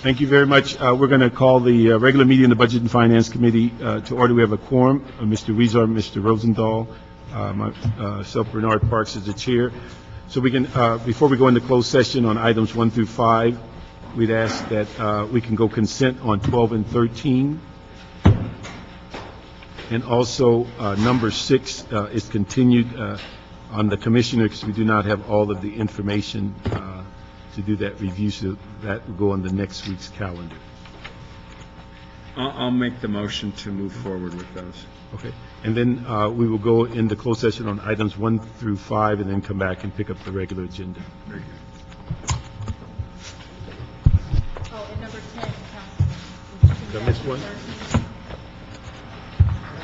Thank you very much. We're going to call the regular meeting of the Budget and Finance Committee to order. We have a quorum, Mr. Weezer, Mr. Rosendahl, myself, Bernard Parks is the chair. So we can, before we go into closed session on items 1 through 5, we'd ask that we can go consent on 12 and 13. And also, number 6 is continued on the commissioner because we do not have all of the information to do that review, so that will go on the next week's calendar. I'll make the motion to move forward with those. Okay. And then we will go into closed session on items 1 through 5 and then come back and pick up the regular agenda. Very good. Oh, and number 10, Did I miss one?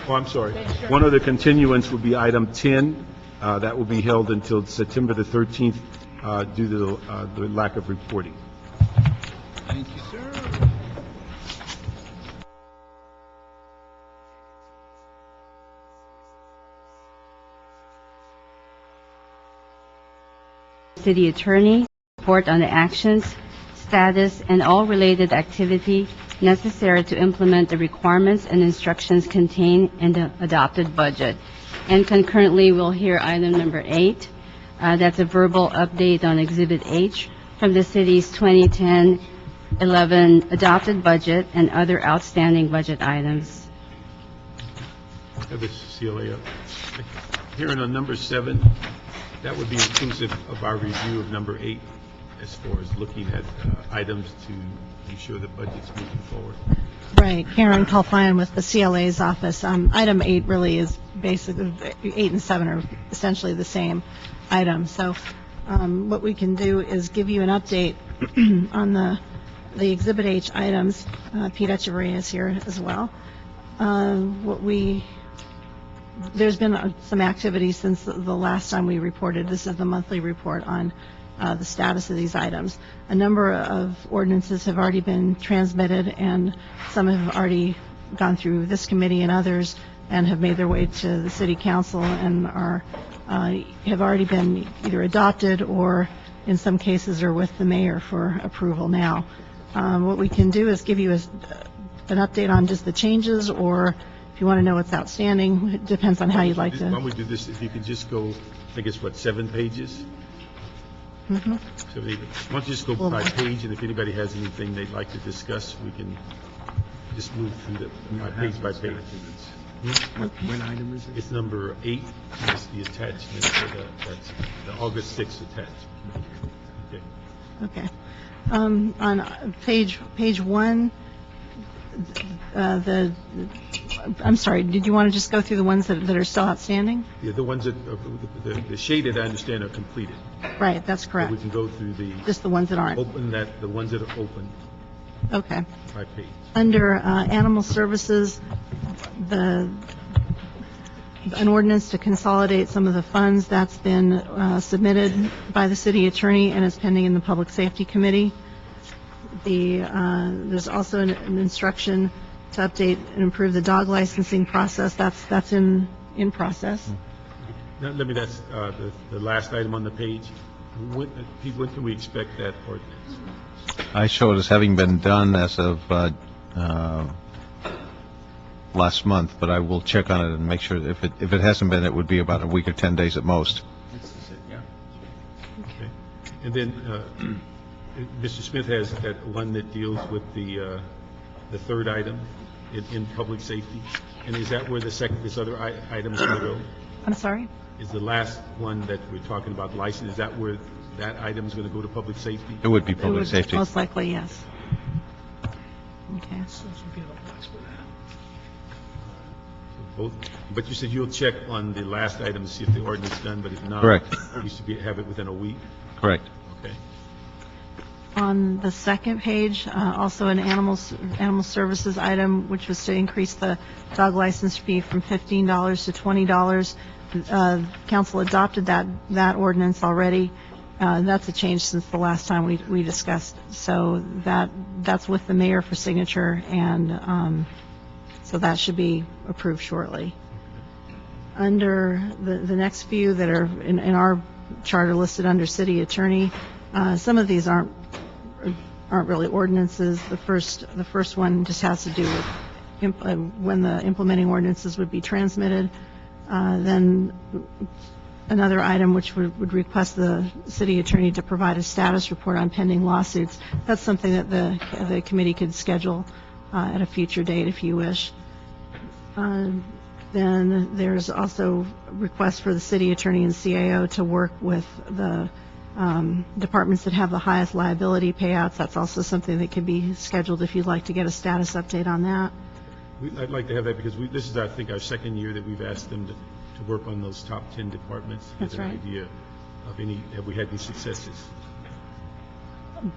Oh, I'm sorry. One of the continuance will be item 10. That will be held until September the 13th due to the lack of reporting. Thank you, sir. City Attorney, report on the actions, status, and all related activity necessary to implement the requirements and instructions contained in the adopted budget. And concurrently, we'll hear item number 8. That's a verbal update on Exhibit H from the city's 2010-11 adopted budget and other outstanding budget items. Have the CLA up. Hearing on number 7, that would be inclusive of our review of number 8 as far as looking at items to ensure the budget's moving forward. Right, Karen Kalfine with the CLA's office. Item 8 really is basically, 8 and 7 are essentially the same item. So what we can do is give you an update on the Exhibit H items. Pete Echeverria is here as well. There's been some activity since the last time we reported. This is the monthly report on the status of these items. A number of ordinances have already been transmitted, and some have already gone through this committee and others and have made their way to the City Council and have already been either adopted or in some cases are with the mayor for approval now. What we can do is give you an update on just the changes, or if you want to know what's outstanding, it depends on how you'd like to. Why don't we do this, if you could just go, I think it's what, 7 pages? Mm-hmm. So why don't you just go by page, and if anybody has anything they'd like to discuss, we can just move through the page by page. What item is it? It's number 8. It's the attachment for that's the August 6th attachment. Okay. Okay. On page 1, I'm sorry, did you want to just go through the ones that are still outstanding? Yeah, the ones that the shaded, I understand, are completed. Right, that's So correct. we can go through Just the ones that aren't. the ones that are open Okay. by page. Under Animal Services, an ordinance to consolidate some of the funds that's been submitted by the city attorney and is pending in the Public Safety Committee. There's also an instruction to update and improve the dog licensing process. That's in process. Now, that's the last item on the page. When can we expect that ordinance? I show it as having been done as of last month, but I will check on it and make sure that if it hasn't been, it would be about a week or 10 days at most. This is it, yeah. Okay. And then Mr. Smith has that one that deals with the third item in public safety. And is that where this other item is going to go? I'm sorry? Is the last one that we're talking about, license, is that where that item is going to go to public safety? It would be It public would safety. most likely, yes. Okay. Both, but you said you'll check on the last item to see if the ordinance is done, but if not, Correct. you should have it within a week. Correct. Okay. On the second page, also an animal services item, which was to increase the dog license fee from $15 to $20. Council adopted that ordinance already. That's a change since the last time we discussed. So that's with the mayor for signature, and so that should be approved shortly. Under the next few that are in our charter listed under city attorney, some of these aren't aren't really ordinances. The first one just has to do with when the implementing ordinances would be transmitted. Then another item which would request the city attorney to provide a status report on pending lawsuits. That's something that the committee could schedule at a future date if you wish. Then there's also requests for the city attorney and CAO to work with the departments that have the highest liability payouts. That's also something that could be scheduled if you'd like to get a status update on that. I'd like to have that because this is, I think, our second year that we've asked them to work on those top 10 departments. That's Get an right. idea of have we had any successes?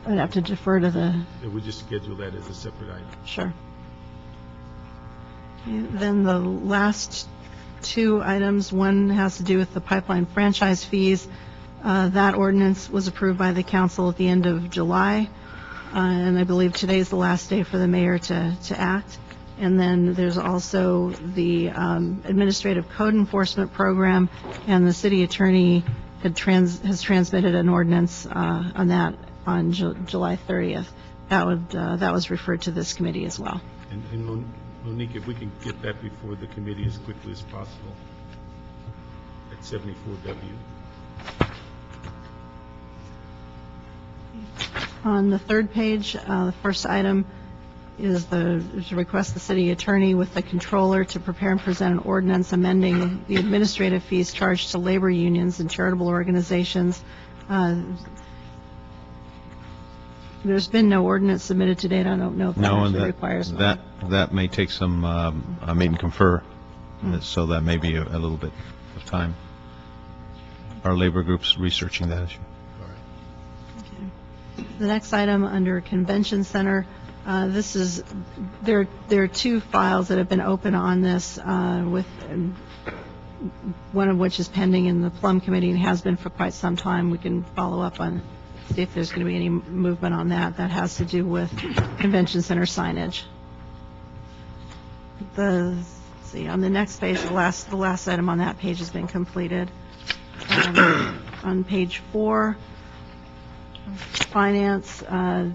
I'd have to defer to the, We just schedule that as a separate item. sure. Okay, then the last two items, one has to do with the pipeline franchise fees. That ordinance was approved by the council at the end of July, and I believe today is the last day for the mayor to act. And then there's also the administrative code enforcement program, and the city attorney has transmitted an ordinance on that on July 30th. That was referred to this committee as well. And Monique, if we can get that before the committee as quickly as possible at 74W. On the third page, the first item is to request the city attorney with the controller to prepare and present an ordinance amending the administrative fees charged to labor unions and charitable organizations. There's been no ordinance submitted to date. I don't know if that No, and actually requires one. that may take some, I mean, confer, so that may be a little bit of time. Our labor group's researching that issue. The next item under Convention Center, there are two files that have been open on this, with one of which is pending in the Plum Committee and has been for quite some time. We can follow up on, see if there's going to be any movement on that. That has to do with Convention Center signage. Let's see, on the next page, the last item on that page has been completed. On page 4, Finance, there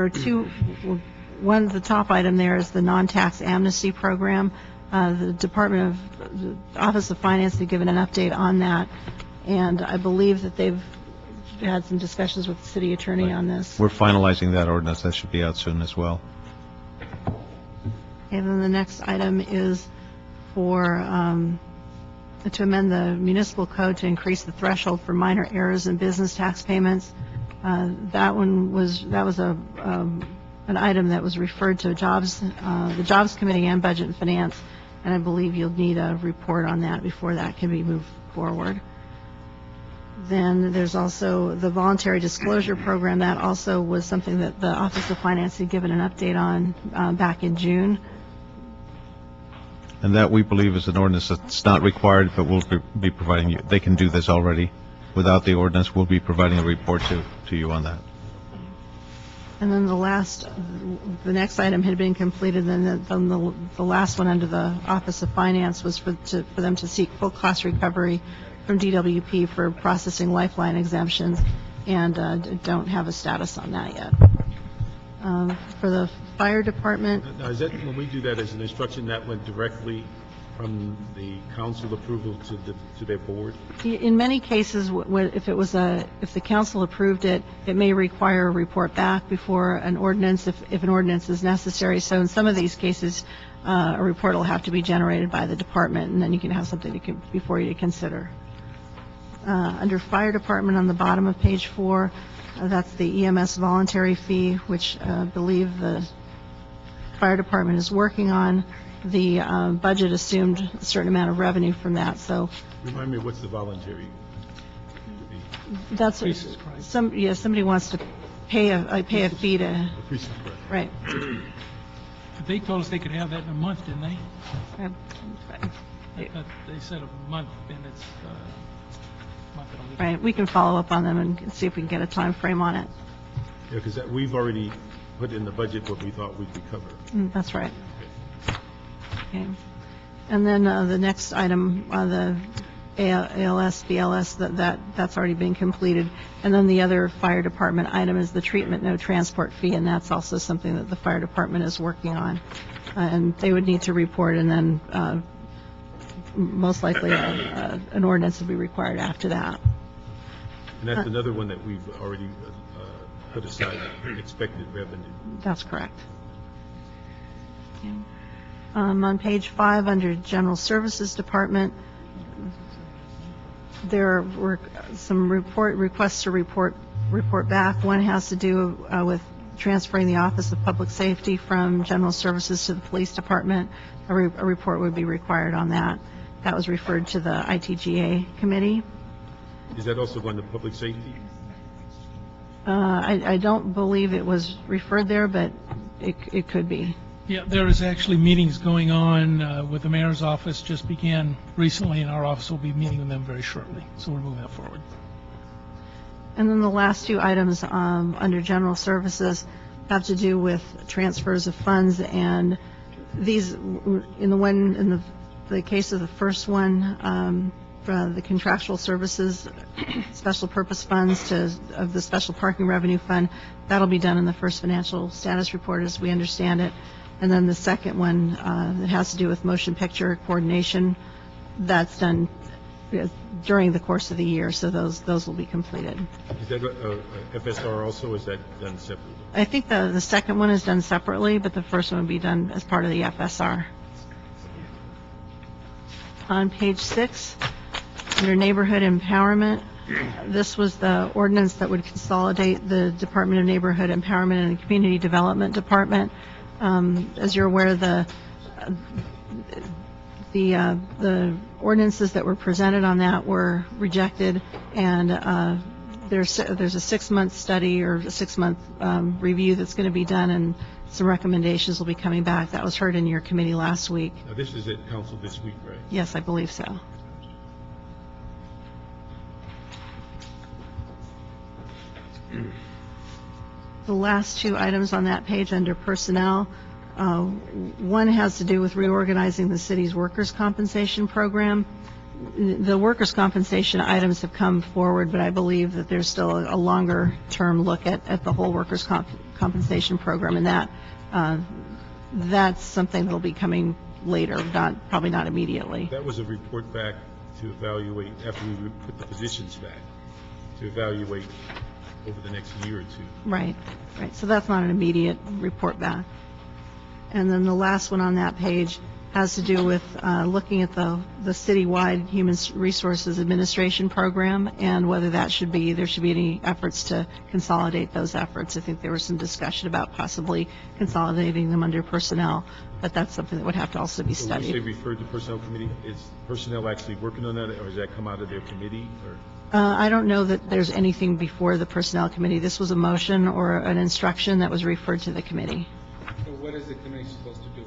are two. One, the top item there is the non-tax amnesty program. The the Office of Finance has given an update on that, and I believe that they've had some discussions with the city attorney on this. We're finalizing that ordinance. That should be out soon as well. And then the next item is for to amend the municipal code to increase the threshold for minor errors in business tax payments. That was an item that was referred to the Jobs Committee and Budget and Finance, and I believe you'll need a report on that before that can be moved forward. Then there's also the Voluntary Disclosure Program. That also was something that the Office of Finance had given an update on back in June. And that, we believe, is an ordinance that's not required, but we'll be providing you, they can do this already. Without the ordinance, we'll be providing a report to you on that. And then the next item had been completed, and then the last one under the Office of Finance was for them to seek full cost recovery from DWP for processing lifeline exemptions, and don't have a status on that yet. For the fire department, Now, is that, when we do that as an instruction, that went directly from the council approval to their board? in many cases, if the council approved it, it may require a report back before an ordinance, if an ordinance is necessary. So in some of these cases, a report will have to be generated by the department, and then you can have something before you to consider. Under fire department on the bottom of page 4, that's the EMS voluntary fee, which I believe the fire department is working on. The budget assumed a certain amount of revenue from that, so Remind me, what's the voluntary fee? that's somebody wants to pay a fee to, Increase the price. right. They told us they could have that in a month, didn't they? Right. They said a month, and it's a month and a week. Right, we can follow up on them and see if we can get a time frame on it. Yeah, because we've already put in the budget what we thought we'd recover. That's right. Okay. And then the next item, the ALS, BLS, that's already been completed. And then the other fire department item is the treatment no transport fee, and that's also something that the fire department is working on. And they would need to report, and then most likely an ordinance would be required after that. And that's another one that we've already put aside expected revenue. That's correct. On page 5, under General Services Department, there were some requests to report back. One has to do with transferring the Office of Public Safety from General Services to the Police Department. A report would be required on that. That was referred to the ITGA committee. Is that also going to public safety? I don't believe it was referred there, but it could be. Yeah, there is actually meetings going on with the mayor's office, just began recently, and our office will be meeting with them very shortly. So we're moving that forward. And then the last two items under general services have to do with transfers of funds, and these, in the case of the first one, the contractual services, special purpose funds of the special parking revenue fund, that'll be done in the first financial status report as we understand it. And then the second one that has to do with motion picture coordination, that's done during the course of the year, so those will be completed. Is that FSR also, or is that done separately? I think the second one is done separately, but the first one will be done as part of the FSR. On page 6, under neighborhood empowerment, this was the ordinance that would consolidate the Department of Neighborhood Empowerment and the Community Development Department. As you're aware, the ordinances that were presented on that were rejected, and there's a 6-month study or a 6-month review that's going to be done, and some recommendations will be coming back. That was heard in your committee last week. Now, this is at council this week, right? Yes, I believe so. The last two items on that page under personnel, one has to do with reorganizing the city's workers' compensation program. The workers' compensation items have come forward, but I believe that there's still a longer-term look at the whole workers' compensation program, and that's something that will be coming later, probably not immediately. That was a report back to evaluate, after we put the positions back, to evaluate over the next year or two. Right. So that's not an immediate report back. And then the last one on that page has to do with looking at the citywide Human Resources Administration program and whether there should be any efforts to consolidate those efforts. I think there was some discussion about possibly consolidating them under personnel, but that's something that would have to also be studied. So when you say referred to personnel committee, is personnel actually working on that, or does that come out of their committee? Or? I don't know that there's anything before the personnel committee. This was a motion or an instruction that was referred to the committee. So what is the committee supposed to do?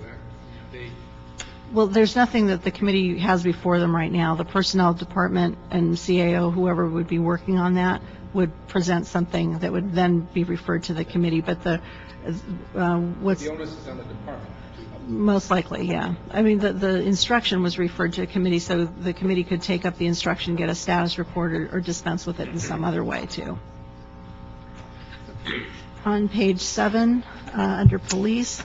Well, there's nothing that the committee has before them right now. The personnel department and CAO, whoever would be working on that, would present something that would then be referred to the committee. But the onus is on the department. Most likely, yeah. I mean, the instruction was referred to a committee, so the committee could take up the instruction, get a status report, or dispense with it in some other way, too. On page 7, under police,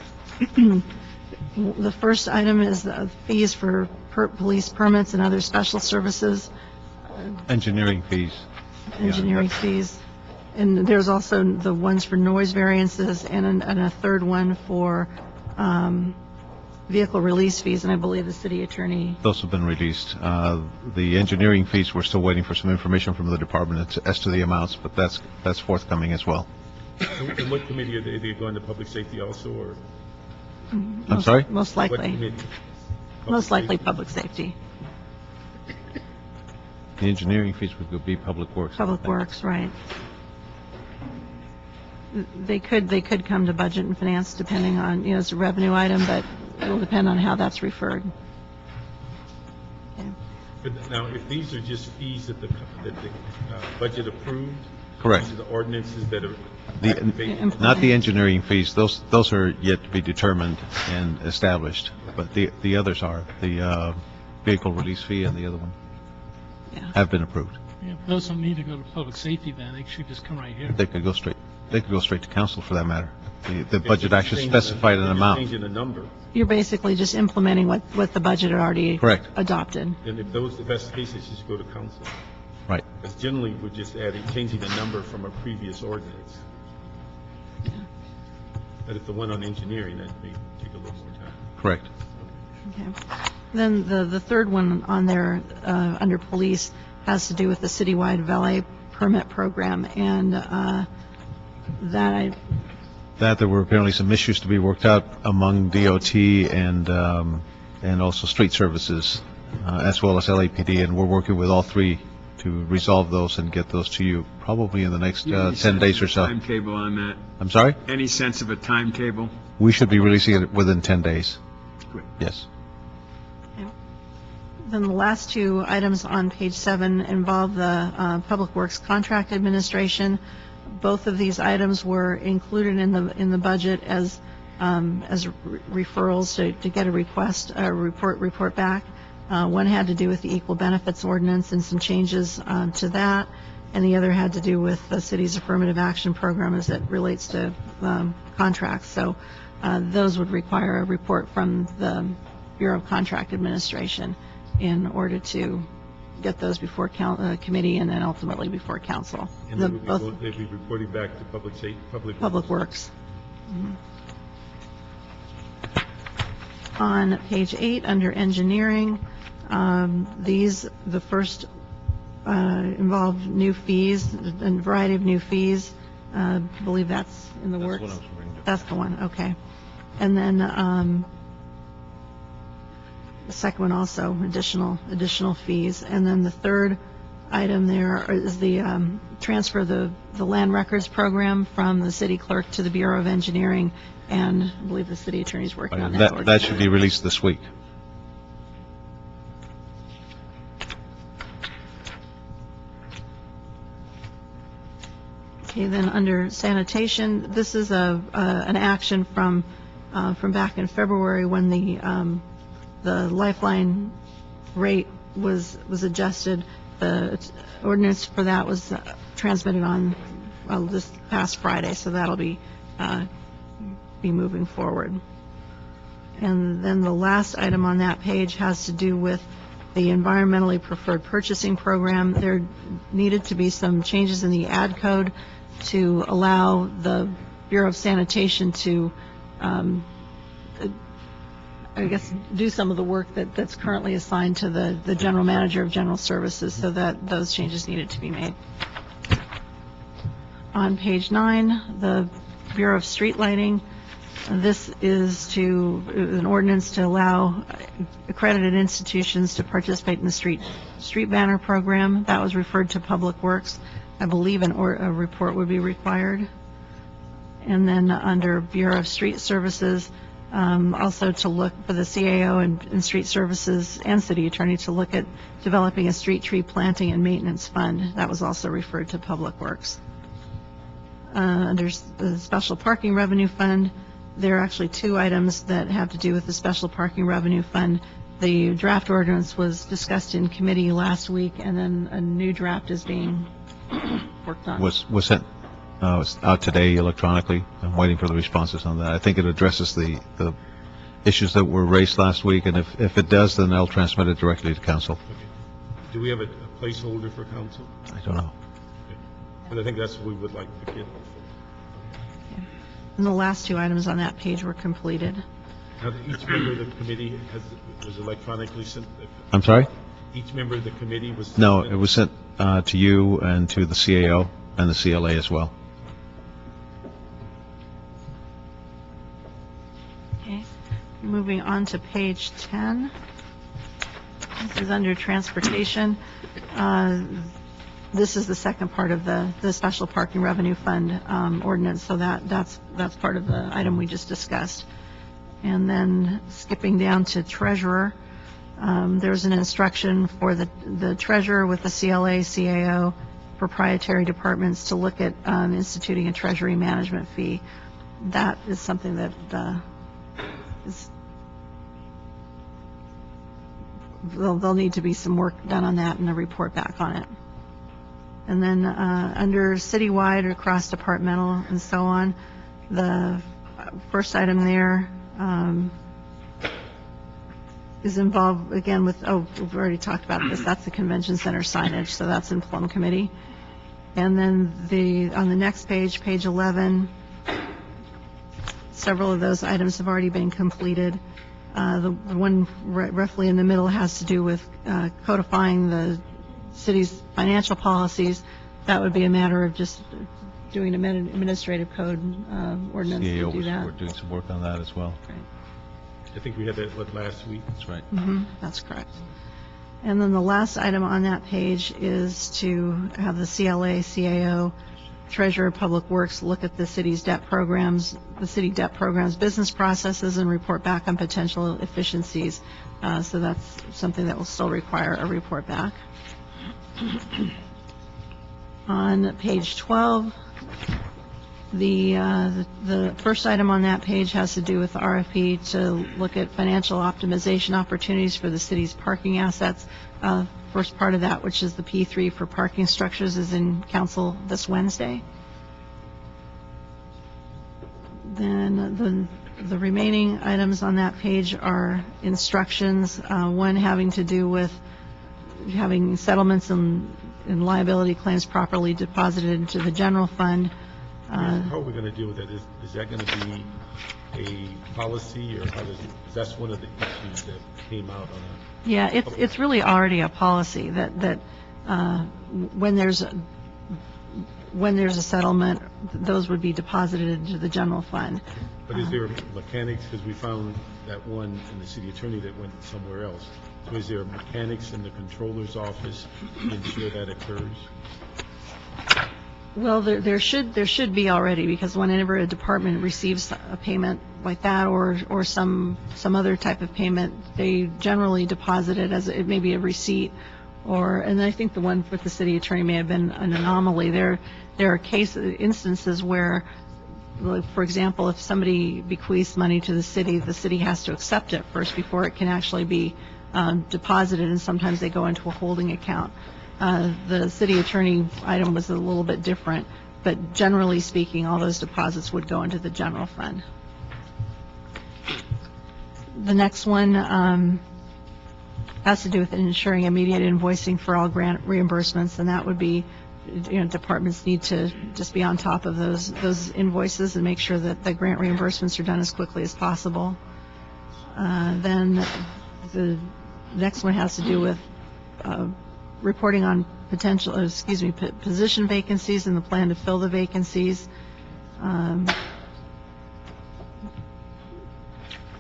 the first item is the fees for police permits and other special services. Engineering fees. Engineering fees. And there's also the ones for noise variances and a third one for vehicle release fees, and I believe the city attorney. Those have been released. The engineering fees, we're still waiting for some information from the department as to the amounts, but that's forthcoming as well. And what committee are they going to public safety also, or? I'm sorry? Most What likely. committee? Most likely public safety. The engineering fees would be Public Works. Public Works, right. They could come to Budget and Finance depending on, it's a revenue item, but it will depend on how that's referred. Okay. But now, if these are just fees that the budget approved? Correct. These are the ordinances that are The, not the engineering fees, those are yet to be determined and established, but the others are, the vehicle release fee and the other one. Yeah. have been approved. Yeah, those don't need to go to public safety then, they should just come right here. They could go straight to council for that matter. The budget It's actually changing the- specified an it's amount. Changing the number, You're basically just implementing what the budget had already Correct. adopted. and if those are the best cases, you should go to council. Right. Because generally, we're just adding, changing the number from a previous ordinance. But if the one on engineering, that may take a little more time. Correct. Okay. Then the third one on there, under police, has to do with the citywide valet permit program, and that There were apparently some issues to be worked out among DOT and also street services, as well as LAPD, and we're working with all three to resolve those and get those to you probably in the next 10 days or so. Timetable on that? I'm sorry? Any sense of a timetable? We should be releasing it within 10 days. Good. Yes. Then the last two items on page 7 involve the Public Works Contract Administration. Both of these items were included in the budget as referrals to get a report back. One had to do with the Equal Benefits Ordinance and some changes to that, and the other had to do with the city's affirmative action program as it relates to contracts. So those would require a report from the Bureau of Contract Administration in order to get those before committee and then ultimately before council. And they'd be reporting back to Public Works. On page 8, under engineering, the first involve new fees, a variety of new fees. I believe that's in the works. what I was referring to. That's the one, okay. And then the second one also, additional fees. And then the third item there is the transfer of the land records program from the city clerk to the Bureau of Engineering, and I believe the city attorney's working on that. That should be released this week. Okay, then under sanitation, this is an action from back in February when the lifeline rate was adjusted. The ordinance for that was transmitted on this past Friday, so that'll be moving forward. And then the last item on that page has to do with the environmentally preferred purchasing program. There needed to be some changes in the ad code to allow the Bureau of Sanitation to do some of the work that's currently assigned to the general manager of general services, so that those changes needed to be made. On page 9, the Bureau of Street Lighting, this is an ordinance to allow accredited institutions to participate in the street banner program. That was referred to Public Works. I believe a report would be required. And then under Bureau of Street Services, also to look for the CAO and Street Services and City Attorney to look at developing a street tree planting and maintenance fund. That was also referred to Public Works. Under the Special Parking Revenue Fund, there are actually two items that have to do with the Special Parking Revenue Fund. The draft ordinance was discussed in committee last week, and then a new draft is being worked on. Was sent it's out today electronically. I'm waiting for the responses on that. I think it addresses the issues that were raised last week, and if it does, then I'll transmit it directly to council. Okay. Do we have a placeholder for council? I don't know. Okay. But I think that's what we would like to get. And the last two items on that page were completed. Now, each member of the committee was electronically sent? I'm sorry? Each member of the committee was? No, it was sent to you and to the CAO and the CLA as well. Okay. Moving on to page 10. This is under transportation. This is the second part of the Special Parking Revenue Fund ordinance, so that's part of the item we just discussed. And then skipping down to treasurer, there's an instruction for the treasurer with the CLA, CAO, proprietary departments to look at instituting a treasury management fee. That is something that is there'll need to be some work done on that and a report back on it. And then under citywide or cross-departmental and so on, the first item there is involved, again, with, we've already talked about this, that's the convention center signage, so that's in Plum Committee. And then on the next page, page 11, several of those items have already been completed. The one roughly in the middle has to do with codifying the city's financial policies. That would be a matter of just doing an administrative code ordinance to do that. We're doing some work on that as well. Right. I think we had that last week. That's right. That's correct. And then the last item on that page is to have the CLA, CAO, Treasurer of Public Works look at the city's debt programs, business processes, and report back on potential efficiencies. So that's something that will still require a report back. On page 12, the first item on that page has to do with the RFP to look at financial optimization opportunities for the city's parking assets. First part of that, which is the P3 for parking structures, is in council this Wednesday. Then the remaining items on that page are instructions, one having to do with having settlements and liability claims properly deposited into the general fund. How are we going to deal with that? Is that going to be a policy, or how does it, because that's one of the issues that came out on a... Yeah, it's really already a policy that when there's a settlement, those would be deposited into the general fund. But is there mechanics, because we found that one in the city attorney that went somewhere else. So is there mechanics in the controller's office to ensure that occurs? Well, there should be already, because whenever a department receives a payment like that or some other type of payment, they generally deposit it as it may be a receipt, and I think the one with the city attorney may have been an anomaly. There are instances where, like, for example, if somebody bequeaths money to the city has to accept it first before it can actually be deposited, and sometimes they go into a holding account. The city attorney item was a little bit different, but generally speaking, all those deposits would go into the general fund. The next one has to do with ensuring immediate invoicing for all grant reimbursements, and that would be, departments need to just be on top of those invoices and make sure that the grant reimbursements are done as quickly as possible. Then the next one has to do with reporting on position vacancies and the plan to fill the vacancies.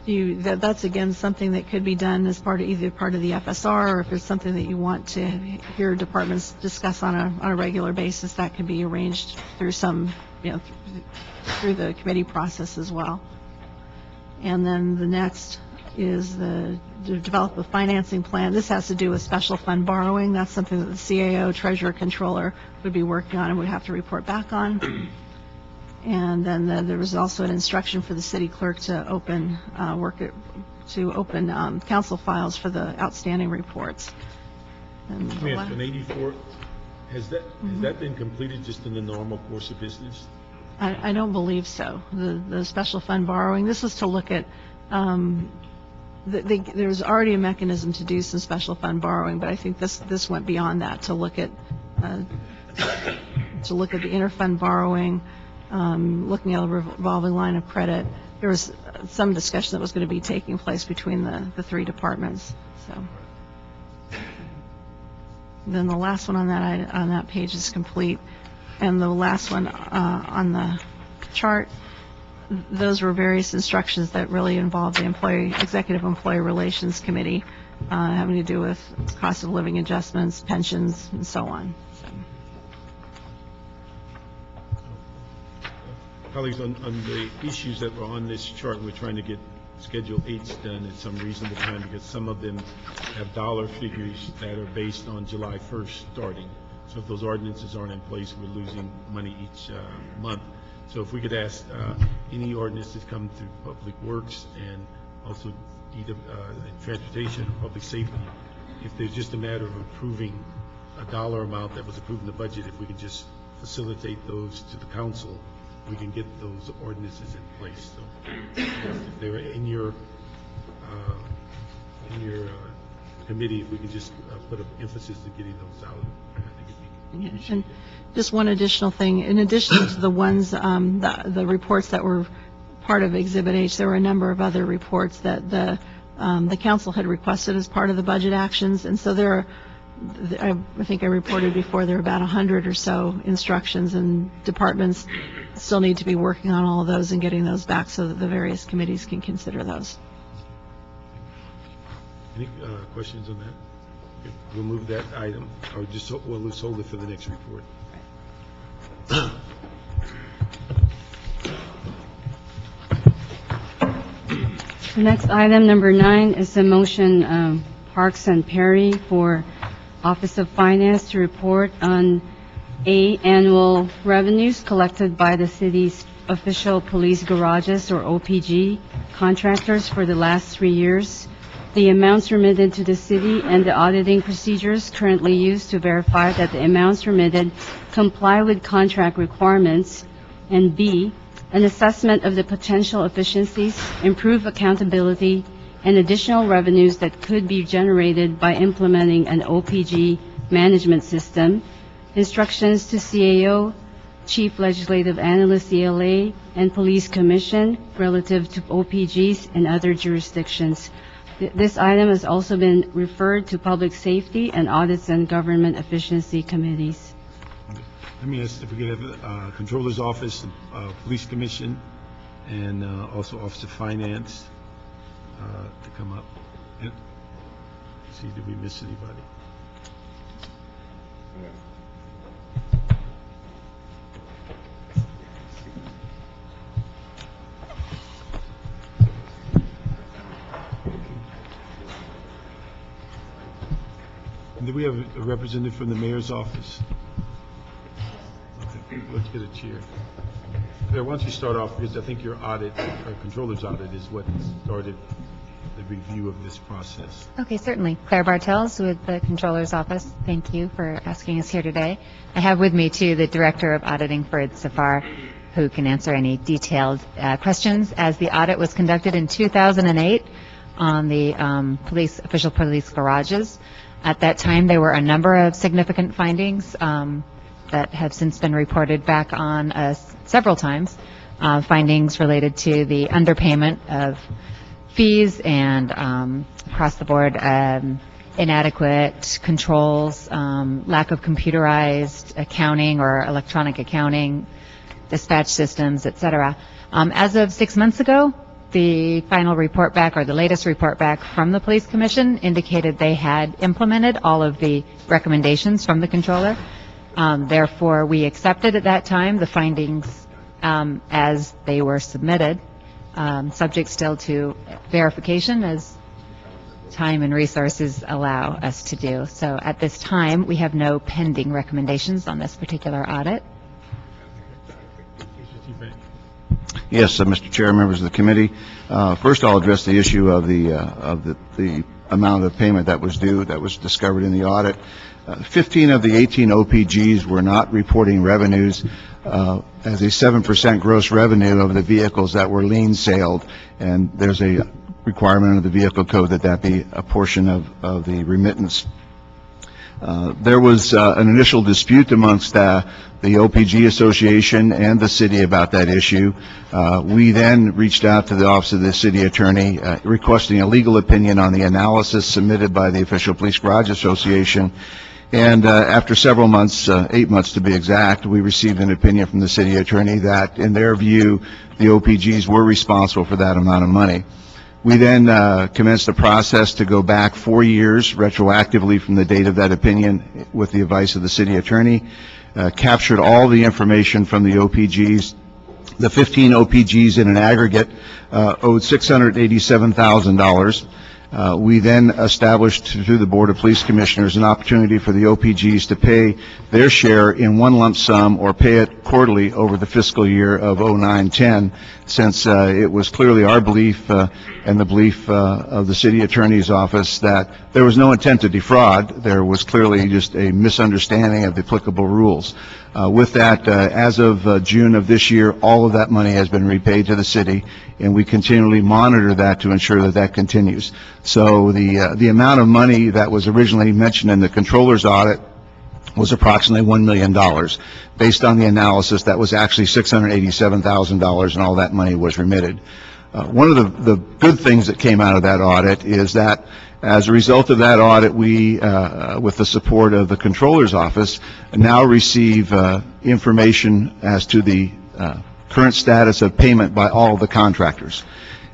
That's again something that could be done as either part of the FSR, or if it's something that you want to hear departments discuss on a regular basis, that could be arranged through through the committee process as well. And then the next is to develop a financing plan. This has to do with special fund borrowing. That's something that the CAO, Treasurer, Controller would be working on and would have to report back on. And then there was also an instruction for the city clerk to open council files for the outstanding reports. And Let me ask, an 84, has that been completed just in the normal course of business? I don't believe so. The special fund borrowing, this is to look at, there's already a mechanism to do some special fund borrowing, but I think this went beyond that to look at the interfund borrowing, looking at a revolving line of credit. There was some discussion that was going to be taking place between the three departments. So then the last one on that page is complete, and the last one on the chart, those were various instructions that really involved the Executive Employee Relations Committee, having to do with cost of living adjustments, pensions, and so on. Colleagues, on the issues that were on this chart, we're trying to get Schedule 8s done at some reasonable time, because some of them have dollar figures that are based on July 1st starting. So if those ordinances aren't in place, we're losing money each month. So if we could ask any ordinances come through Public Works and also either Transportation or Public Safety if there's just a matter of approving a dollar amount that was approved in the budget, if we can just facilitate those to the council, we can get those ordinances in place. So if they're in your committee, if we can just put an emphasis to getting those out, I think it'd be And appreciated. just one additional thing, in addition to the ones, the reports that were part of Exhibit H, there were a number of other reports that the council had requested as part of the budget actions, and so there are, I think I reported before, there are about 100 or so instructions, and departments still need to be working on all of those and getting those back so that the various committees can consider those. Any questions on that? Okay, we'll move that item, or just, we'll just hold it for the next report. The next item, number 9, is the motion, Parks and Perry for Office of Finance to report on annual revenues collected by the city's official police garages, or OPG, contractors for the last 3 years, the amounts remitted to the city, and the auditing procedures currently used to verify that the amounts remitted comply with contract requirements, and B, an assessment of the potential efficiencies, improved accountability, and additional revenues that could be generated by implementing an OPG management system, instructions to CAO, Chief Legislative Analyst, ELA, and Police Commission relative to OPGs and other jurisdictions. This item has also been referred to Public Safety and Audits and Government Efficiency Committees. Let me ask if we could have Controller's Office, Police Commission, and also Office of Finance to come up. Yep. See, did we miss anybody? And do we have a representative from the mayor's office? Okay, let's get a chair. Claire, why don't you start off, because I think your audit, or controller's audit, is what started the review of this process. Okay, certainly. Claire Bartels with the Controller's Office. Thank you for asking us here today. I have with me, too, the Director of Auditing, Farid Safar, who can answer any detailed questions. As the audit was conducted in 2008 on the official police garages, at that time there were a number of significant findings that have since been reported back on us several times. Findings related to the underpayment of fees and across the board inadequate controls, lack of computerized accounting or electronic accounting, dispatch systems, et cetera. As of 6 months ago, the final report back, or the latest report back from the Police Commission, indicated they had implemented all of the recommendations from the controller. Therefore, we accepted at that time the findings as they were submitted, subject still to verification as time and resources allow us to do. So at this time, we have no pending recommendations on this particular audit. Yes, Mr. Chair, members of the committee. First, I'll address the issue of the amount of payment that was due that was discovered in the audit. 15 of the 18 OPGs were not reporting revenues as a 7% gross revenue of the vehicles that were lien sailed, and there's a requirement of the vehicle code that be a portion of the remittance. There was an initial dispute amongst the OPG Association and the city about that issue. We then reached out to the Office of the City Attorney requesting a legal opinion on the analysis submitted by the Official Police Garage Association. And after several months, 8 months to be exact, we received an opinion from the City Attorney that, in their view, the OPGs were responsible for that amount of money. We then commenced the process to go back 4 years retroactively from the date of that opinion with the advice of the City Attorney, captured all the information from the OPGs. The 15 OPGs in an aggregate owed $687,000. We then established through the Board of Police Commissioners an opportunity for the OPGs to pay their share in one lump sum or pay it quarterly over the fiscal year of 09-10, since it was clearly our belief and the belief of the city attorney's office that there was no intent to defraud. There was clearly just a misunderstanding of the applicable rules. With that, as of June of this year, all of that money has been repaid to the city, and we continually monitor that to ensure that that continues. So the amount of money that was originally mentioned in the controller's audit was approximately $1 million. Based on the analysis, that was actually $687,000, and all that money was remitted. One of the good things that came out of that audit is that as a result of that audit, we, with the support of the Controller's Office, now receive information as to the current status of payment by all of the contractors.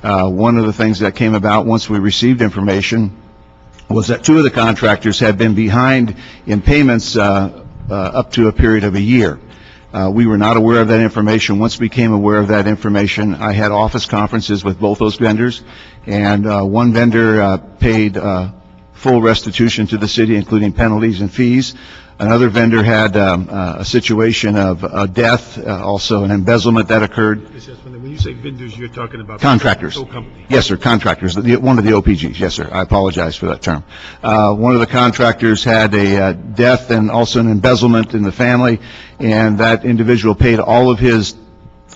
One of the things that came about once we received information was that two of the contractors had been behind in payments up to a period of a year. We were not aware of that information. Once we became aware of that information, I had office conferences with both those vendors, and one vendor paid full restitution to the city, including penalties and fees. Another vendor had a situation of a death, also an embezzlement that occurred. When you say vendors, you're talking about Contractors. company. Yes, sir, contractors. One of the OPGs. Yes, sir. I apologize for that term. One of the contractors had a death and also an embezzlement in the family, and that individual paid all of his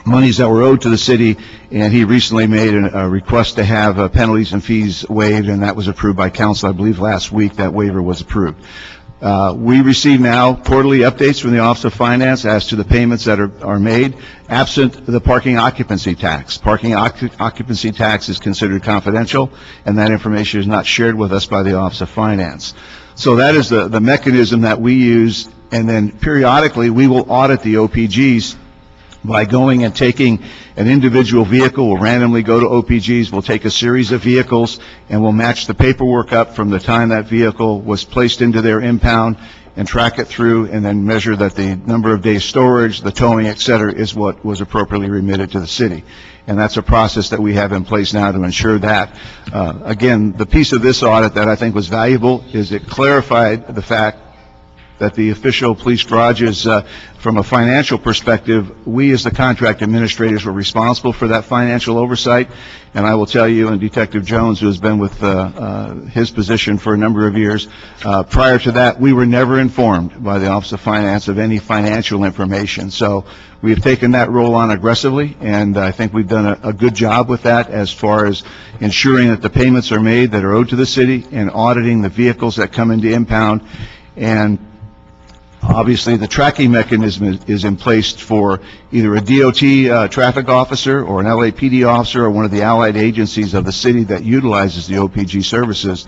monies that were owed to the city, and he recently made a request to have penalties and fees waived, and that was approved by council. I believe last week that waiver was approved. We receive now quarterly updates from the Office of Finance as to the payments that are made, absent the parking occupancy tax. Parking occupancy tax is considered confidential, and that information is not shared with us by the Office of Finance. So that is the mechanism that we use, and then periodically we will audit the OPGs by going and taking an individual vehicle. We'll randomly go to OPGs, we'll take a series of vehicles, and we'll match the paperwork up from the time that vehicle was placed into their impound and track it through, and then measure that the number of days storage, the towing, et cetera, is what was appropriately remitted to the city. And that's a process that we have in place now to ensure that. Again, the piece of this audit that I think was valuable is it clarified the fact that the official police garages, from a financial perspective, we as the contract administrators were responsible for that financial oversight. And I will tell you, and Detective Jones, who has been with his position for a number of years, prior to that, we were never informed by the Office of Finance of any financial information. So we have taken that role on aggressively, and I think we've done a good job with that as far as ensuring that the payments are made that are owed to the city and auditing the vehicles that come into impound. And obviously, the tracking mechanism is in place for either a DOT traffic officer or an LAPD officer or one of the allied agencies of the city that utilizes the OPG services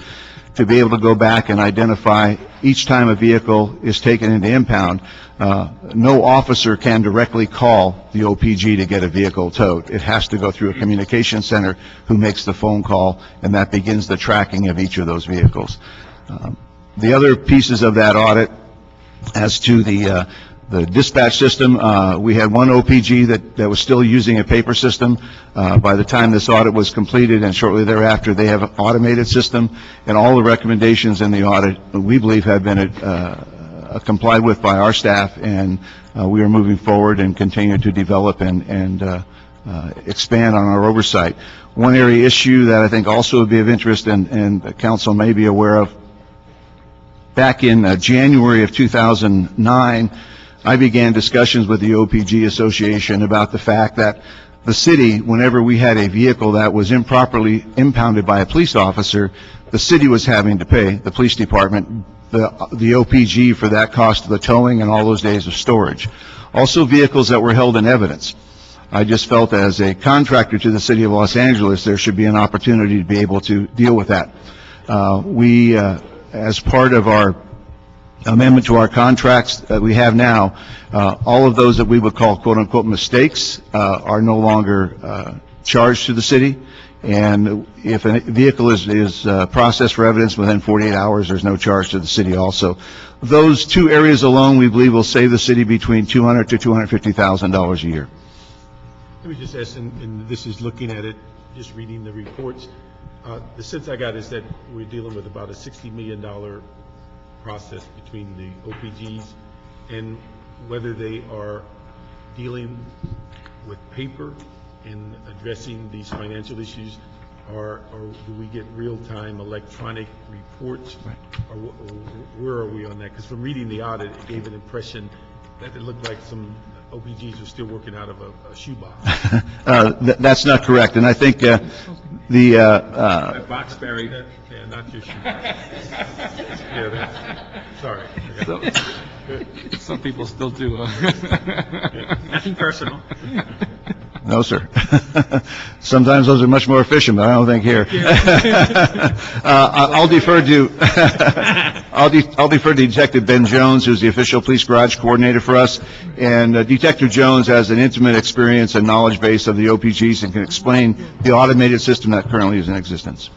to be able to go back and identify each time a vehicle is taken into impound. No officer can directly call the OPG to get a vehicle towed. It has to go through a communication center who makes the phone call, and that begins the tracking of each of those vehicles. The other pieces of that audit, as to the dispatch system, we had one OPG that was still using a paper system. By the time this audit was completed and shortly thereafter, they have an automated system, and all the recommendations in the audit, we believe, have been complied with by our staff, and we are moving forward and continue to develop and expand on our oversight. One area issue that I think also would be of interest and the council may be aware of, back in January of 2009, I began discussions with the OPG Association about the fact that the city, whenever we had a vehicle that was improperly impounded by a police officer, the city was having to pay, the police department, the OPG for that cost of the towing and all those days of storage. Also, vehicles that were held in evidence. I just felt as a contractor to the city of Los Angeles, there should be an opportunity to be able to deal with that. As part of our amendment to our contracts that we have now, all of those that we would call quote-unquote mistakes are no longer charged to the city. And if a vehicle is processed for evidence within 48 hours, there's no charge to the city also. Those two areas alone, we believe, will save the city between $200,000 to $250,000 a year. Let me just ask, and this is looking at it, just reading the reports. The sense I got is that we're dealing with about a $60 million process between the OPGs, and whether they are dealing with paper in addressing these financial issues, or do we get real-time electronic reports? Or where are we on that? Because from reading the audit, it gave an impression that it looked like some OPGs were still working out of a shoebox. That's not correct, and I think That box buried. Yeah, not your shoebox. Yeah, sorry. Some people still do. Nothing personal. No, sir. Sometimes those are much more efficient, but I don't think here. I'll defer to I'll defer to Detective Ben Jones, who's the official police garage coordinator for us. And Detective Jones has an intimate experience and knowledge base of the OPGs and can explain the automated system that currently is in existence.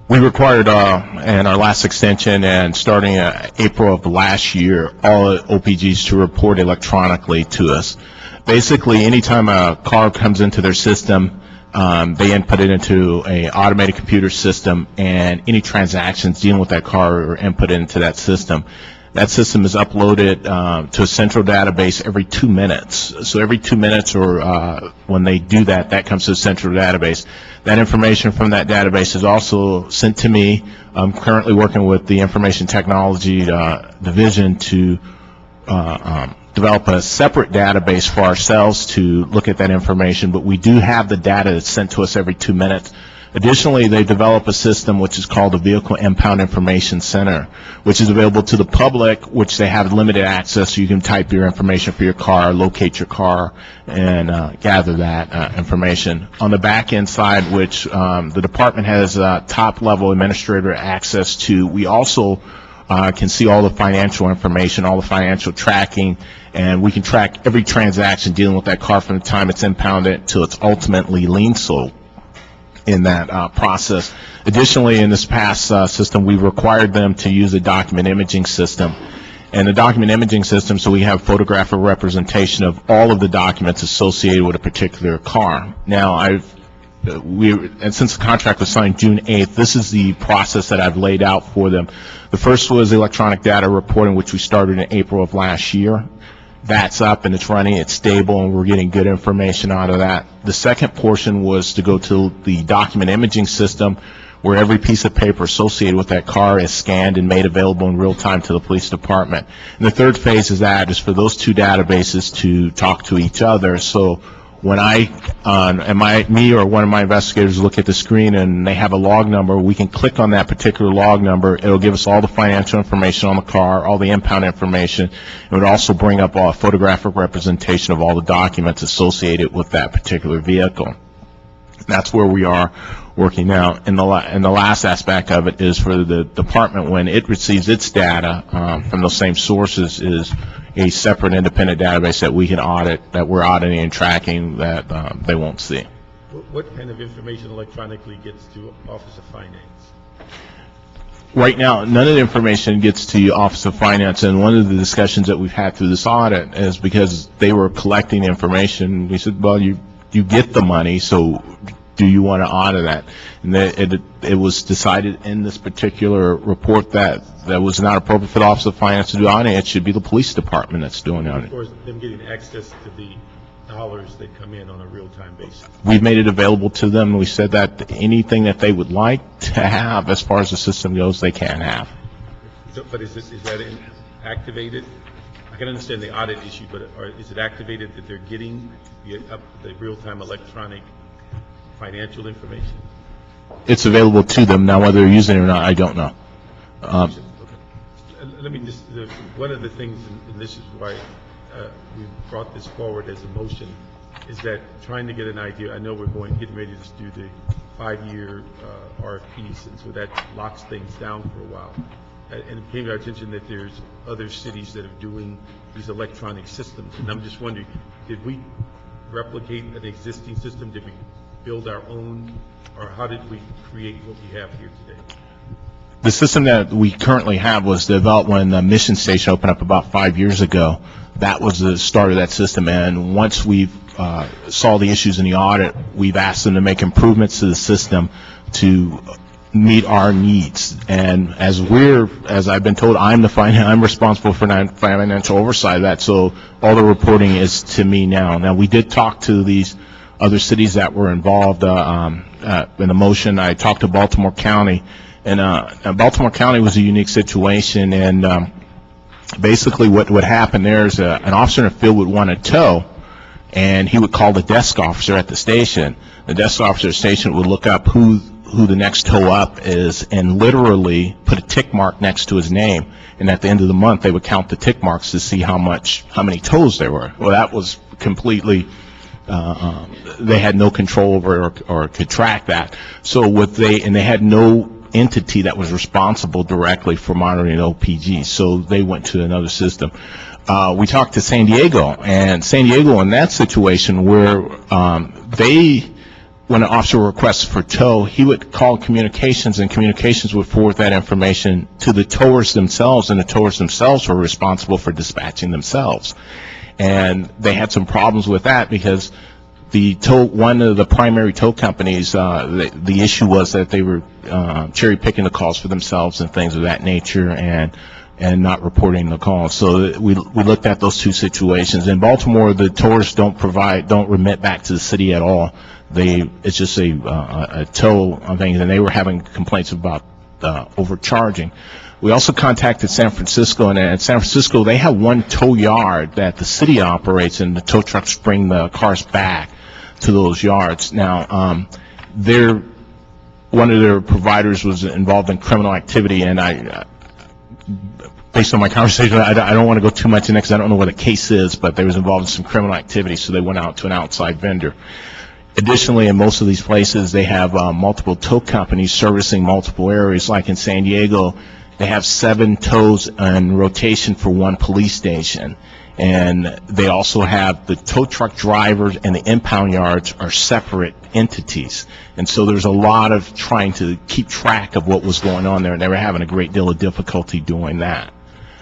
We required, in our last extension and starting April of last year, all OPGs to report electronically to us. Basically, anytime a car comes into their system, they input it into an automated computer system, and any transactions dealing with that car are input into that system. That system is uploaded to a central database every 2 minutes. So every 2 minutes, or when they do that, that comes to the central database. That information from that database is also sent to me. I'm currently working with the Information Technology Division to develop a separate database for ourselves to look at that information, but we do have the data that's sent to us every 2 minutes. Additionally, they develop a system which is called the Vehicle Impound Information Center, which is available to the public, which they have limited access, so you can type your information for your car, locate your car, and gather that information. On the back end side, which the department has top-level administrator access to, we also can see all the financial information, all the financial tracking, and we can track every transaction dealing with that car from the time it's impounded till it's ultimately lien sold in that process. Additionally, in this past system, we required them to use a document imaging system. And the document imaging system, so we have photographic representation of all of the documents associated with a particular car. Now, and since the contract was signed June 8th, this is the process that I've laid out for them. The first was electronic data reporting, which we started in April of last year. That's up and it's running, it's stable, and we're getting good information out of that. The second portion was to go to the document imaging system, where every piece of paper associated with that car is scanned and made available in real time to the police department. And the third phase is for those two databases to talk to each other. So when me or one of my investigators look at the screen and they have a log number, we can click on that particular log number. It'll give us all the financial information on the car, all the impound information. It would also bring up a photographic representation of all the documents associated with that particular vehicle. That's where we are working now. And the last aspect of it is for the department, when it receives its data from those same sources, is a separate independent database that we can audit, that we're auditing and tracking, that they won't see. What kind of information electronically gets to Office of Finance? Right now, none of the information gets to Office of Finance, and one of the discussions that we've had through this audit is because they were collecting information, we said, well, you get the money, so do you want to honor that? And it was decided in this particular report that was not appropriate for the Office of Finance to do audit. It should be the police department that's doing audit. Of course, them getting access to the dollars that come in on a real-time basis. We've made it available to them. We said that anything that they would like to have as far as the system goes, they can have. But is that activated? I can understand the audit issue, but is it activated that they're getting the real-time electronic financial information? It's available to them. Now, whether they're using it or not, I don't know. Okay. Let me just, one of the things, and this is why we brought this forward as a motion, is that trying to get an idea. I know we're getting ready to do the 5-year RFPs, and so that locks things down for a while. And it came to our attention that there's other cities that are doing these electronic systems, and I'm just wondering, did we replicate an existing system? Did we build our own, or how did we create what we have here today? The system that we currently have was developed when the Mission Station opened up about 5 years ago. That was the start of that system, and once we've saw the issues in the audit, we've asked them to make improvements to the system to meet our needs. And as I've been told, I'm responsible for financial oversight of that, so all the reporting is to me now. Now, we did talk to these other cities that were involved in the motion. I talked to Baltimore County, and Baltimore County was a unique situation, and basically what would happen there is an officer in the field would want a tow, and he would call the desk officer at the station. The desk officer at the station would look up who the next tow up is and literally put a tick mark next to his name. And at the end of the month, they would count the tick marks to see how many tows there were. Well, that was completely, they had no control over or could track that. So they had no entity that was responsible directly for monitoring OPG. So they went to another system. We talked to San Diego, and San Diego in that situation where when an officer requests for tow, he would call communications, and communications would forward that information to the towers themselves, and the towers themselves were responsible for dispatching themselves. And they had some problems with that because one of the primary tow companies, the issue was that they were cherry picking the calls for themselves and things of that nature, and not reporting the calls. So we looked at those two situations. In Baltimore, the towers don't remit back to the city at all. It's just a tow on things, and they were having complaints about overcharging. We also contacted San Francisco, and at San Francisco, they have one tow yard that the city operates, and the tow trucks bring the cars back to those yards. Now, one of their providers was involved in criminal activity, and based on my conversation, I don't want to go too much in it because I don't know what the case is, but they was involved in some criminal activity, so they went out to an outside vendor. Additionally, in most of these places, they have multiple tow companies servicing multiple areas. Like in San Diego, they have 7 tows in rotation for one police station. And they also have the tow truck drivers and the impound yards are separate entities. And so there's a lot of trying to keep track of what was going on there, and they were having a great deal of difficulty doing that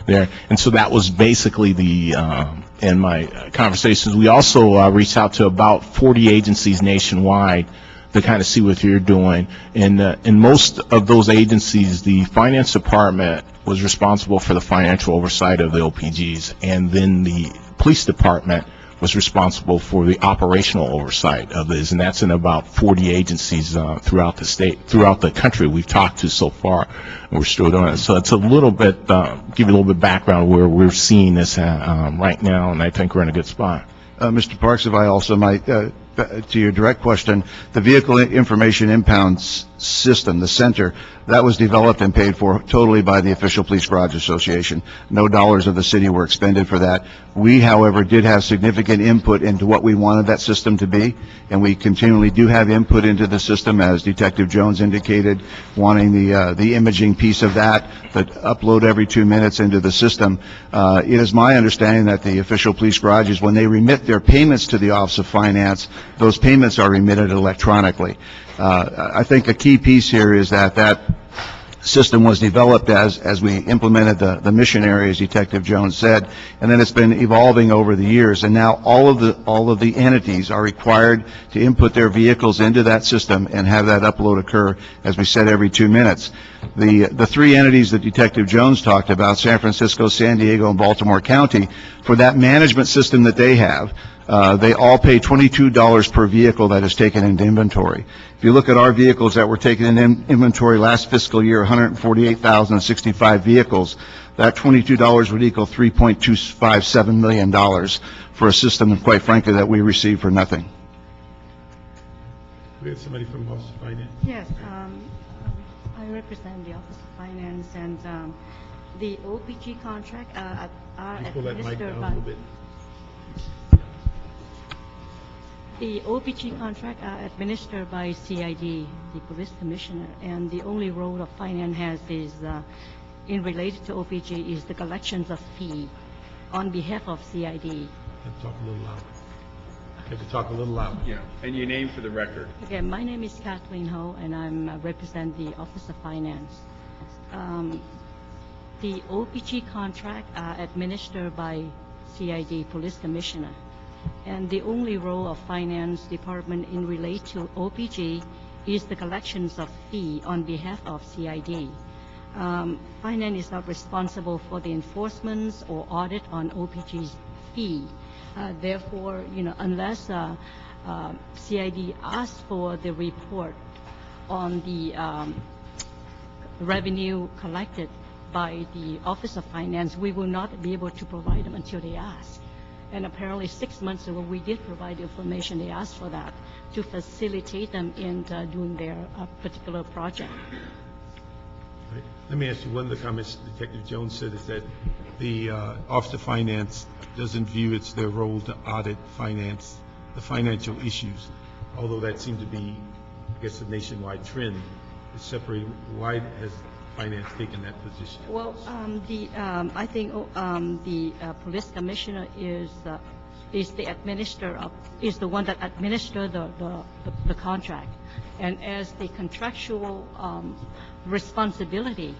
there. And so that was basically in my conversations. We also reached out to about 40 agencies nationwide to kind of see what you're doing. And in most of those agencies, the finance department was responsible for the financial oversight of the OPGs, and then the police department was responsible for the operational oversight of this, and that's in about 40 agencies throughout the country we've talked to so far, and we're still doing it. So it's a little bit, give you a little bit of background where we're seeing this right now, and I think we're in a good spot. Mr. Parks, if I also might, to your direct question, the Vehicle Information Impound System, the center, that was developed and paid for totally by the Official Police Garage Association. No dollars of the city were expended for that. We, however, did have significant input into what we wanted that system to be, and we continually do have input into the system, as Detective Jones indicated, wanting the imaging piece of that upload every 2 minutes into the system. It is my understanding that the Official Police Garages, when they remit their payments to the Office of Finance, those payments are remitted electronically. I think a key piece here is that system was developed as we implemented the mission area, as Detective Jones said, and then it's been evolving over the years, and now all of the entities are required to input their vehicles into that system and have that upload occur, as we said, every 2 minutes. The 3 entities that Detective Jones talked about, San Francisco, San Diego, and Baltimore County, for that management system that they have, they all pay $22 per vehicle that is taken into inventory. If you look at our vehicles that were taken in inventory last fiscal year, 148,065 vehicles, that $22 would equal $3.257 million for a system, quite frankly, that we receive for nothing. We have somebody from Office of Finance. Yes, I represent the Office of Finance, and the OPG contract are Pull that mic down administered a by... little bit. The OPG contract are administered by CID, the Police Commissioner, and the only role of finance has is, in related to OPG, is the collections of fee on behalf of CID. You have to talk a little louder. You have to talk a little louder. Yeah, and your name for the record. Okay, my name is Kathleen Ho, and I represent the Office of Finance. The OPG contract are administered by CID, Police Commissioner, and the only role of Finance Department in relate to OPG is the collections of fee on behalf of CID. Finance is not responsible for the enforcements or audit on OPG's fee. Therefore, unless CID asks for the report on the revenue collected by the Office of Finance, we will not be able to provide them until they ask. And apparently 6 months ago, we did provide the information they asked for that to facilitate them in doing their particular project. Right. Let me ask you, one of the comments Detective Jones said is that the Office of Finance doesn't view it's their role to audit finance, the financial issues, although that seemed to be, I guess, a nationwide trend. It's separating. Why has finance taken that position? Well, I think the police commissioner is the one that administers the contract, and as the contractual responsibility,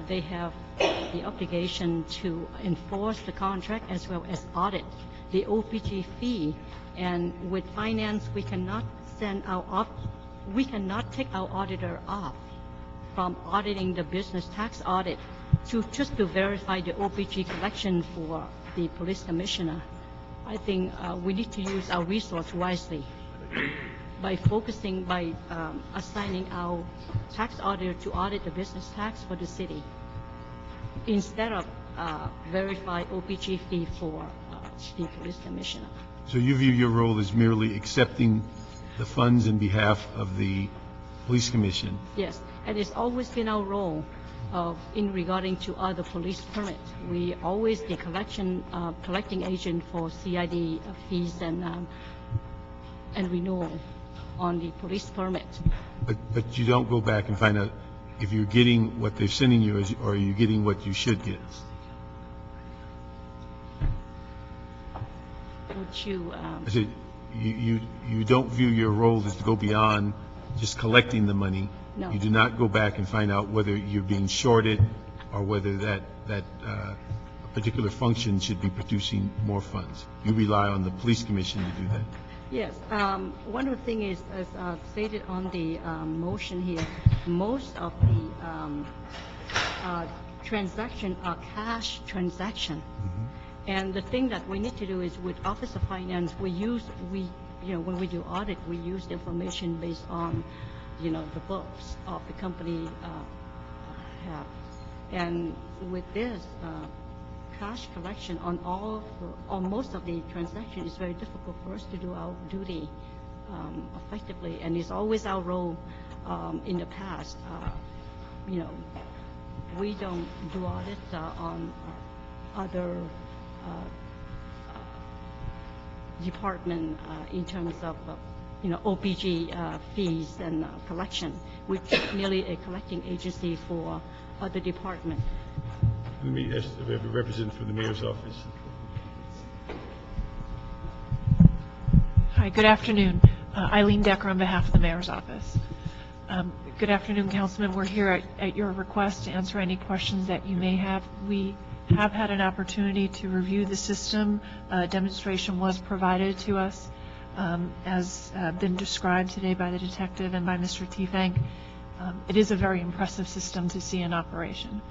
they have the obligation to enforce the contract as well as audit the OPG fee. And with finance, we cannot take our auditor off from auditing the business tax audit just to verify the OPG collection for the police commissioner. I think we need to use our resource wisely by assigning our tax auditor to audit the business tax for the city instead of verify OPG fee for the police commissioner. So you view your role as merely accepting the funds in behalf of the police commission? Yes, and it's always been our role in regarding to other police permits. We always the collecting agent for CID fees and renewal on the police permit. But you don't go back and find out if you're getting what they're sending you, or are you getting what you should get? Would you? I said you don't view your role as to go beyond just collecting the money. No. You do not go back and find out whether you're being shorted or whether that particular function should be producing more funds. You rely on the police commission to do that. Yes. One of the things is, as stated on the motion here, most of the transactions are cash transaction. Mm-hmm. And the thing that we need to do is with Office of Finance, when we do audit, we use the information based on, the books of the company have. And with this cash collection on most of the transactions, it's very difficult for us to do our duty effectively. And it's always our role in the past. We don't do audits on other department in terms of OPG fees and collection. We're merely a collecting agency for other department. Let me ask if we have a representative from the mayor's office. Hi, good afternoon. Eileen Decker on behalf of the mayor's office. Good afternoon, Councilman. We're here at your request to answer any questions that you may have. We have had an opportunity to review the system. A demonstration was provided to us, as been described today by the detective and by Mr. Tiefenk. It is a very impressive system to see in operation.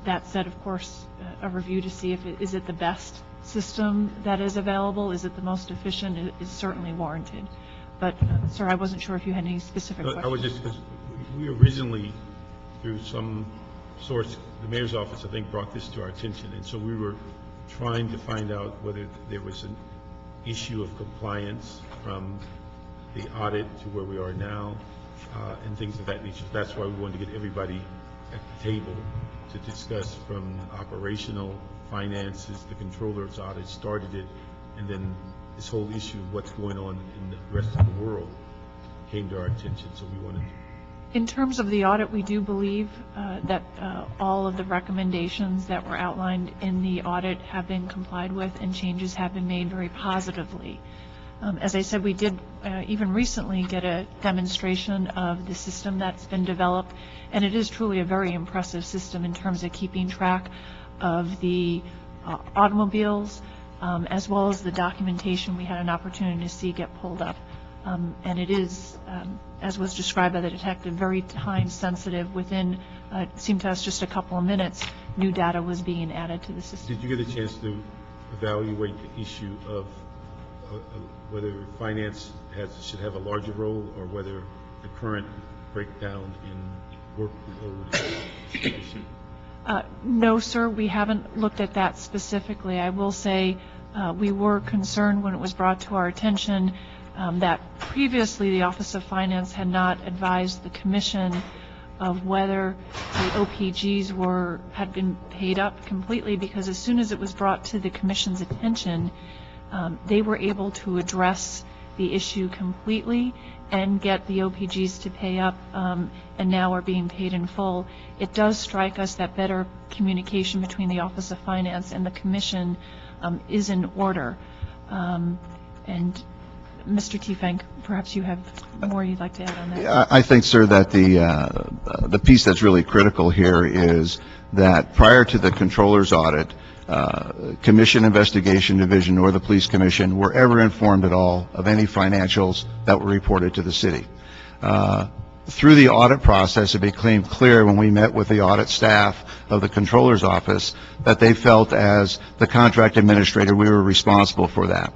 That said, of course, a review to see if is it the best system that is available, is it the most efficient, is certainly warranted. But, sir, I wasn't sure if you had any specific questions. I was just, because we originally, through some source, the mayor's office, I think, brought this to our attention, and so we were trying to find out whether there was an issue of compliance from the audit to where we are now, and things of that nature. That's why we wanted to get everybody at the table to discuss from operational finances, the controller's audit started it, and then this whole issue of what's going on in the rest of the world came to our attention, so we wanted to. In terms of the audit, we do believe that all of the recommendations that were outlined in the audit have been complied with and changes have been made very positively. As I said, we did even recently get a demonstration of the system that's been developed, and it is truly a very impressive system in terms of keeping track of the automobiles, as well as the documentation we had an opportunity to see get pulled up And it is, as was described by the detective, very time-sensitive. Within, it seemed to us, just a couple of minutes, new data was being added to the system. Did you get a chance to evaluate the issue of whether finance should have a larger role, or whether the current breakdown in workload is sufficient? No, sir, we haven't looked at that specifically. I will say we were concerned when it was brought to our attention that previously the Office of Finance had not advised the Commission of whether the OPGs had been paid up completely, because as soon as it was brought to the Commission's attention, they were able to address the issue completely and get the OPGs to pay up, and now are being paid in full. It does strike us that better communication between the Office of Finance and the Commission is in order. And Mr. Tiefenk, perhaps you have more you'd like to add on that? I think, sir, that the piece that's really critical here is that prior to the Controller's audit, Commission Investigation Division or the Police Commission were ever informed at all of any financials that were reported to the city. Through the audit process, it became clear when we met with the audit staff of the Controller's office that they felt, as the contract administrator, we were responsible for that.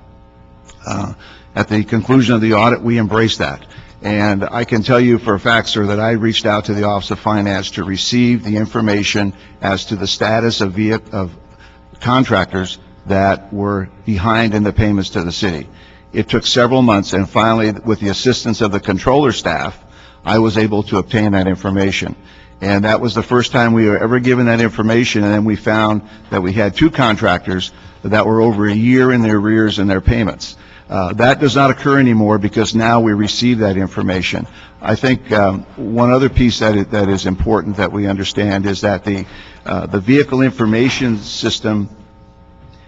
At the conclusion of the audit, we embraced that. And I can tell you for a fact, sir, that I reached out to the Office of Finance to receive the information as to the status of contractors that were behind in the payments to the city. It took several months, and finally, with the assistance of the Controller staff, I was able to obtain that information. And that was the first time we were ever given that information, and then we found that we had 2 contractors that were over a year in their arrears in their payments. That does not occur anymore because now we receive that information. I think one other piece that is important that we understand is that the vehicle information system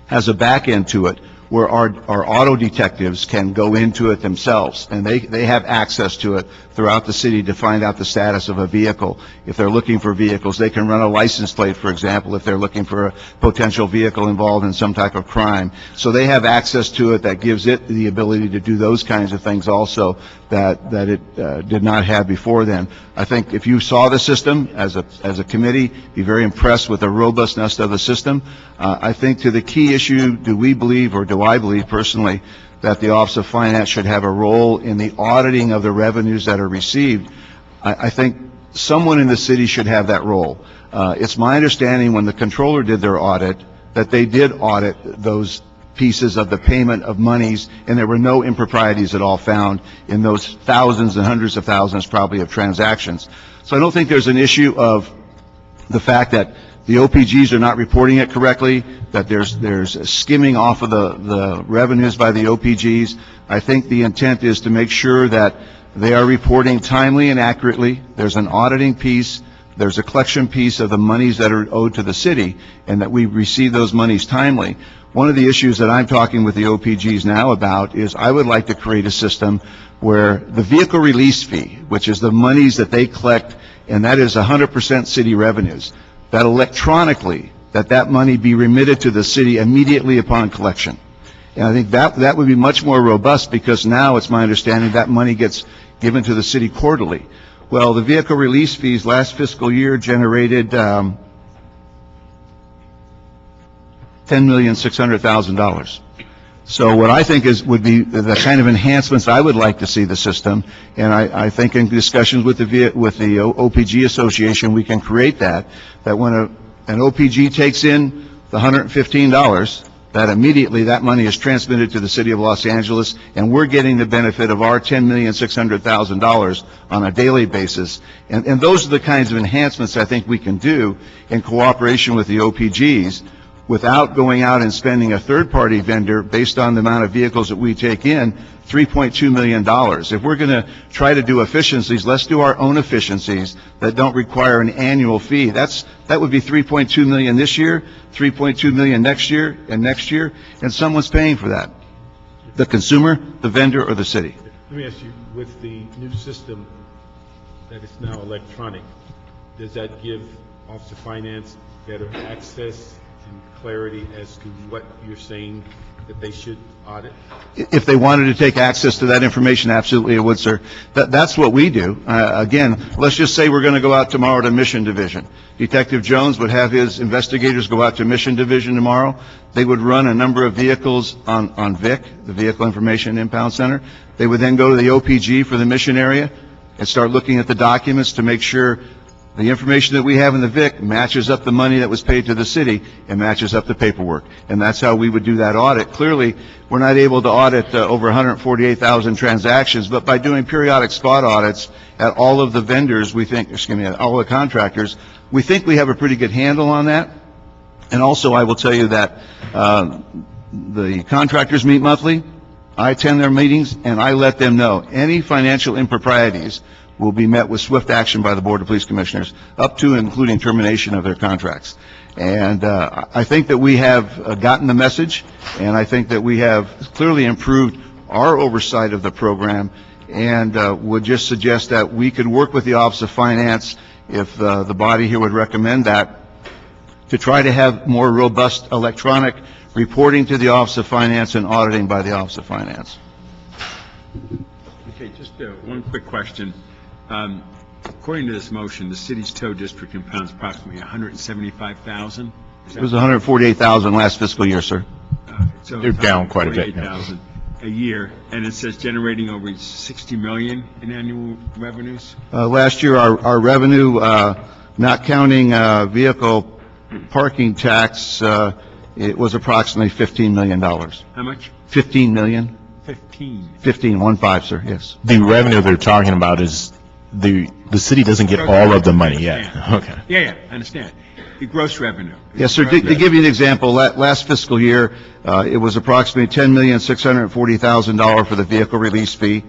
has a back end to it where our auto detectives can go into it themselves, and they have access to it throughout the city to find out the status of a vehicle. If they're looking for vehicles, they can run a license plate, for example, if they're looking for a potential vehicle involved in some type of crime. So they have access to it that gives it the ability to do those kinds of things also that it did not have before then. I think if you saw the system as a committee, be very impressed with the robustness of the system. I think to the key issue, do we believe, or do I believe personally, that the Office of Finance should have a role in the auditing of the revenues that are received? I think someone in the city should have that role. It's my understanding when the Controller did their audit that they did audit those pieces of the payment of monies, and there were no improprieties at all found in those thousands and hundreds of thousands probably of transactions. So I don't think there's an issue of the fact that the OPGs are not reporting it correctly, that there's skimming off of the revenues by the OPGs. I think the intent is to make sure that they are reporting timely and accurately. There's an auditing piece, there's a collection piece of the monies that are owed to the city, and that we receive those monies timely. One of the issues that I'm talking with the OPGs now about is I would like to create a system where the vehicle release fee, which is the monies that they collect, and that is 100% city revenues, that electronically, that money be remitted to the city immediately upon collection. And I think that would be much more robust, because now it's my understanding that money gets given to the city quarterly. Well, the vehicle release fees last fiscal year generated $10,600,000. So what I think would be the kind of enhancements I would like to see the system, and I think in discussions with the OPG Association we can create that when an OPG takes in the $115, that immediately that money is transmitted to the City of Los Angeles, and we're getting the benefit of our $10,600,000 on a daily basis. And those are the kinds of enhancements I think we can do in cooperation with the OPGs, without going out and spending a third-party vendor based on the amount of vehicles that we take in, $3.2 million. If we're going to try to do efficiencies, let's do our own efficiencies that don't require an annual fee. That would be $3.2 million this year, $3.2 million next year, and someone's paying for that. The consumer, the vendor, or the city. Let me ask you, with the new system that is now electronic, does that give Office of Finance better access and clarity as to what you're saying that they should audit? If they wanted to take access to that information, absolutely it would, sir. That's what we do. Again, let's just say we're going to go out tomorrow to Mission Division. Detective Jones would have his investigators go out to Mission Division tomorrow. They would run a number of vehicles on VIC, the Vehicle Information Impound Center. They would then go to the OPG for the Mission area and start looking at the documents to make sure the information that we have in the VIC matches up the money that was paid to the city and matches up the paperwork. And that's how we would do that audit. Clearly, we're not able to audit over 148,000 transactions, but by doing periodic spot audits at all of the vendors, we think, at all the contractors, we think we have a pretty good handle on that. And also, I will tell you that the contractors meet monthly. I attend their meetings, and I let them know any financial improprieties will be met with swift action by the Board of Police Commissioners, up to and including termination of their contracts. And I think that we have gotten the message, and I think that we have clearly improved our oversight of the program, and would just suggest that we could work with the Office of Finance, if the body here would recommend that, to try to have more robust electronic reporting to the Office of Finance and auditing by the Office of Finance. Okay, just one quick question. According to this motion, the city's tow district impounds approximately 175,000. It was 148,000 last fiscal year, sir. So They're down quite a bit. 148,000 a year, and it says generating over 60 million in annual revenues. Last year, our revenue, not counting vehicle parking tax, it was approximately $15 million. How much? 15 million? 15. 15, sir, yes. The revenue they're talking about is the city doesn't get all of the money yet. Okay. Yeah, I understand. The gross revenue. Yes, sir. To give you an example, last fiscal year, it was approximately $10,640,000 for the vehicle release fee.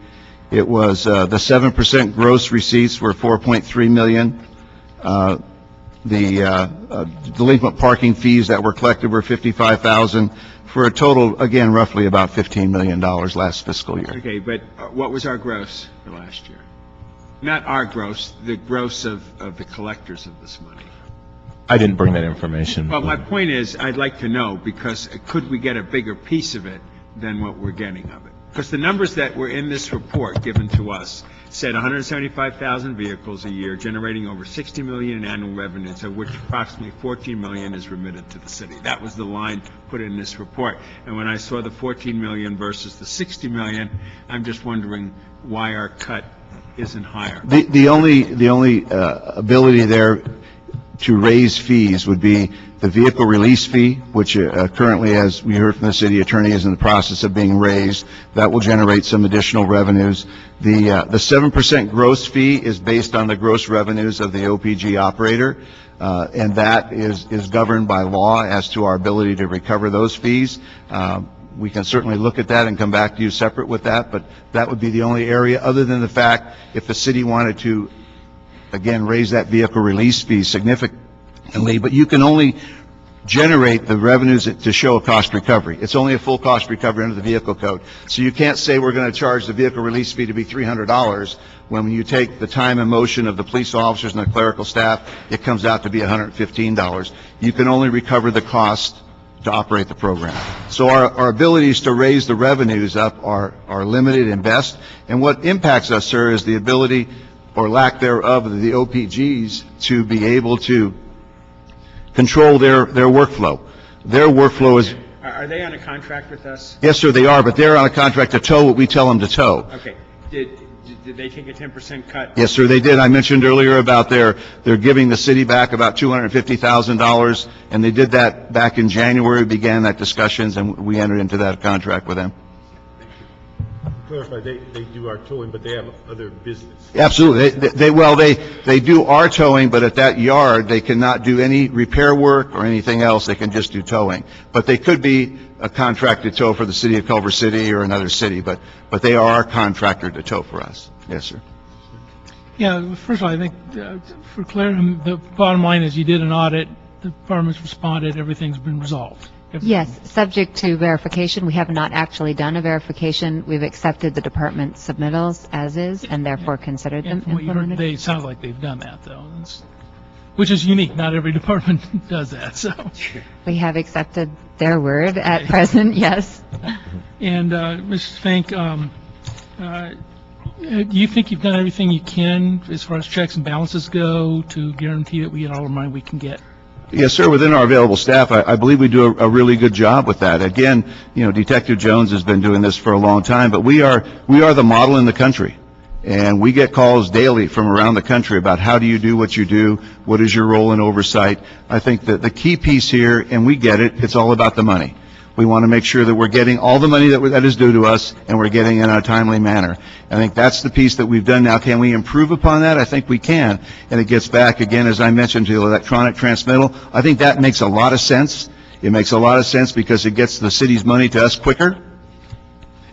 It was the 7% gross receipts were $4.3 million. The delinquent parking fees that were collected were $55,000, for a total, again, roughly about $15 million last fiscal year. Okay, but what was our gross for last year? Not our gross, the gross of the collectors of this money. I didn't bring that information. Well, my point is, I'd like to know, because could we get a bigger piece of it than what we're getting of it? Because the numbers that were in this report given to us said 175,000 vehicles a year, generating over 60 million in annual revenues, of which approximately 14 million is remitted to the city. That was the line put in this report. And when I saw the 14 million versus the 60 million, I'm just wondering why our cut isn't higher. The only ability there to raise fees would be the vehicle release fee, which currently, as we heard from the city attorney, is in the process of being raised. That will generate some additional revenues. The 7% gross fee is based on the gross revenues of the OPG operator, and that is governed by law as to our ability to recover those fees. We can certainly look at that and come back to you separate with that, but that would be the only area, other than the fact if the city wanted to, again, raise that vehicle release fee significantly, but you can only generate the revenues to show a cost recovery. It's only a full cost recovery under the vehicle code. So you can't say we're going to charge the vehicle release fee to be $300 when you take the time and motion of the police officers and the clerical staff, it comes out to be $115. You can only recover the cost to operate the program. So our abilities to raise the revenues up are limited and best. And what impacts us, sir, is the ability or lack thereof of the OPGs to be able to control their workflow. Their workflow is... Are they on a contract with us? Yes, sir, they are, but they're on a contract to tow what we tell them to tow. Okay. Did they take a 10% cut? Yes, sir, they did. I mentioned earlier about they're giving the city back about $250,000, and they did that back in January, began that discussions, and we entered into that contract with them. Clarify, they do our towing, but they have other business. Absolutely. They do our towing, but at that yard, they cannot do any repair work or anything else. They can just do towing. But they could be a contracted tow for the city of Culver City or another city, but they are our contractor to tow for us. Yes, sir. Yeah, first of all, I think for clarity, the bottom line is you did an audit, the department's responded, everything's been resolved. Yes, subject to verification. We have not actually done a verification. We've accepted the department's submittals as is, and therefore considered them From what you heard, implemented. they sound like they've done that, though, which is unique. Not every department does that, so. We have accepted their word at present, yes. And, Mrs. Fink, do you think you've done everything you can as far as checks and balances go to guarantee that we get all the money we can get? Yes, sir. Within our available staff, I believe we do a really good job with that. Again, Detective Jones has been doing this for a long time, but we are the model in the country. And we get calls daily from around the country about how do you do what you do, what is your role in oversight. I think that the key piece here, and we get it, it's all about the money. We want to make sure that we're getting all the money that is due to us, and we're getting it in a timely manner. I think that's the piece that we've done now. Can we improve upon that? I think we can. And it gets back, again, as I mentioned, to the electronic transmittal. I think that makes a lot of sense. It makes a lot of sense because it gets the city's money to us quicker.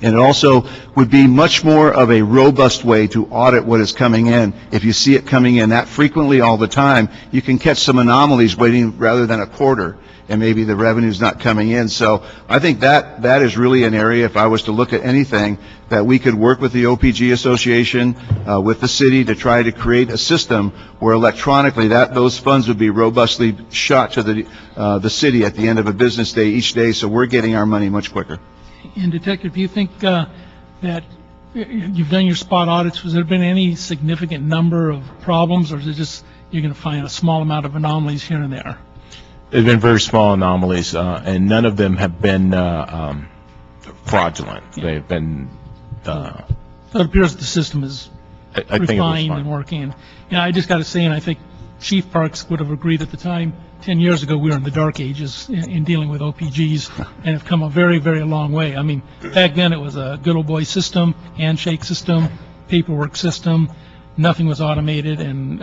And it also would be much more of a robust way to audit what is coming in. If you see it coming in that frequently all the time, you can catch some anomalies waiting rather than a quarter, and maybe the revenue's not coming in. So I think that is really an area, if I was to look at anything, that we could work with the OPG Association, with the city, to try to create a system where electronically those funds would be robustly shot to the city at the end of a business day each day, so we're getting our money much quicker. And Detective, do you think that you've done your spot audits? Has there been any significant number of problems, or is it just you're going to find a small amount of anomalies here and there? There's been very small anomalies, and none of them have been fraudulent. Yeah. They've been... So it appears that the system is I think it was refined fine. and working. And I just got to say, and I think Chief Parks would have agreed at the time, 10 years ago, we were in the dark ages in dealing with OPGs, and have come a very, very long way. I mean, back then it was a good old boy system, handshake system, paperwork system, nothing was automated, and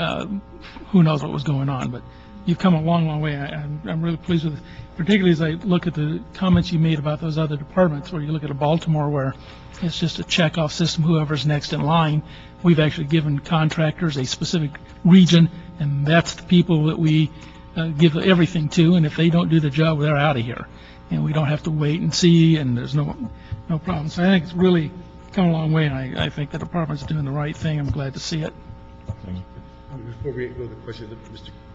who knows what was going on. But you've come a long, long way. I'm really pleased with it, particularly as I look at the comments you made about those other departments, where you look at a Baltimore where it's just a check-off system, whoever's next in line. We've actually given contractors a specific region, and that's the people that we give everything to, and if they don't do the job, they're out of here. And we don't have to wait and see, and there's no problem. So I think it's really come a long way, and I think the department's doing the right thing. I'm glad to see it. Before we go to the question,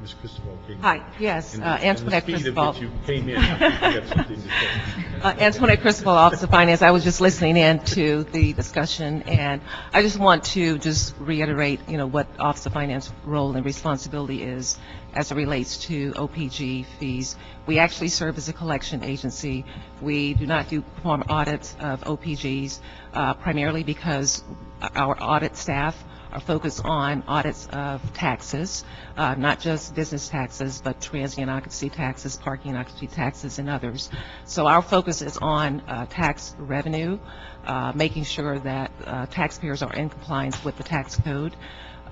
Ms. Cristobal came in. Hi, yes, Antoinette Cristobal. You came in, I think you got something to say. Antoinette Cristobal, Office of Finance. I was just listening in to the discussion, and I just want to just reiterate, what Office of Finance role and responsibility is as it relates to OPG fees. We actually serve as a collection agency. We do not perform audits of OPGs, primarily because our audit staff are focused on audits of taxes, not just business taxes, but transient occupancy taxes, parking occupancy taxes, and others. So our focus is on tax revenue, making sure that taxpayers are in compliance with the tax code,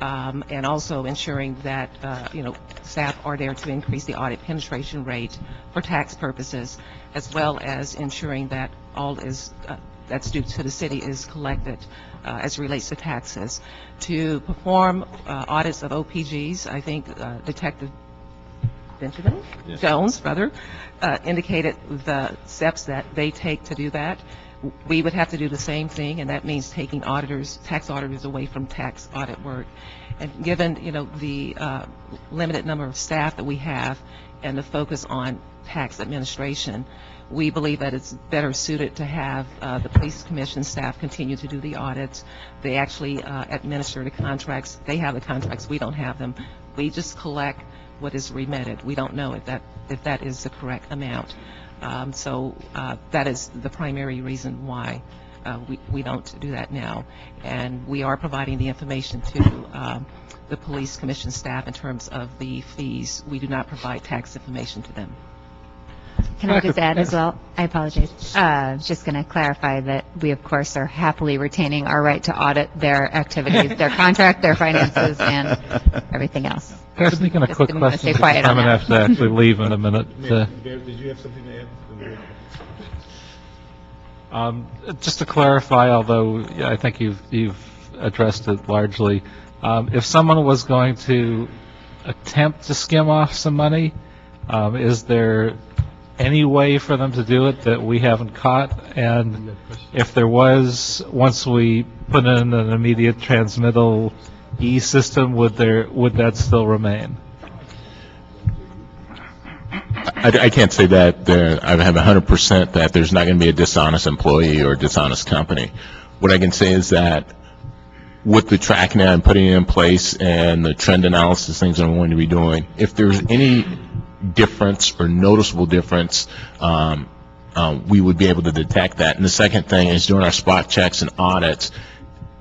and also ensuring that, staff are there to increase the audit penetration rate for tax purposes, as well as ensuring that all that's due to the city is collected as it relates to taxes. To perform audits of OPGs, I think Detective Benjamin Jones, indicated the steps that they take to do that. We would have to do the same thing, and that means taking tax auditors away from tax audit work. And given, the limited number of staff that we have and the focus on tax administration, we believe that it's better suited to have the police commission staff continue to do the audits. They actually administer the contracts. They have the contracts. We don't have them. We just collect what is remitted. We don't know if that is the correct amount. So that is the primary reason why we don't do that now. And we are providing the information to the police commission staff in terms of the fees. We do not provide tax information to them. Can I just add as well? I apologize. Just going to clarify that we, of course, are happily retaining our right to audit their activities, their contract, their finances, and everything else. Here's thinking a Just quick didn't want to question. stay quiet I'm on going to that. have to actually leave in a minute. Mayor, did you have something to add? Just to clarify, although I think you've addressed it largely, if someone was going to attempt to skim off some money, is there any way for them to do it that we haven't caught? And if there was, once we put in an immediate transmittal system, would that still remain? I can't say that I have 100% that there's not going to be a dishonest employee or a dishonest company. What I can say is that with the tracking and putting it in place and the trend analysis things I'm going to be doing, if there's any difference or noticeable difference, we would be able to detect that. And the second thing is doing our spot checks and audits.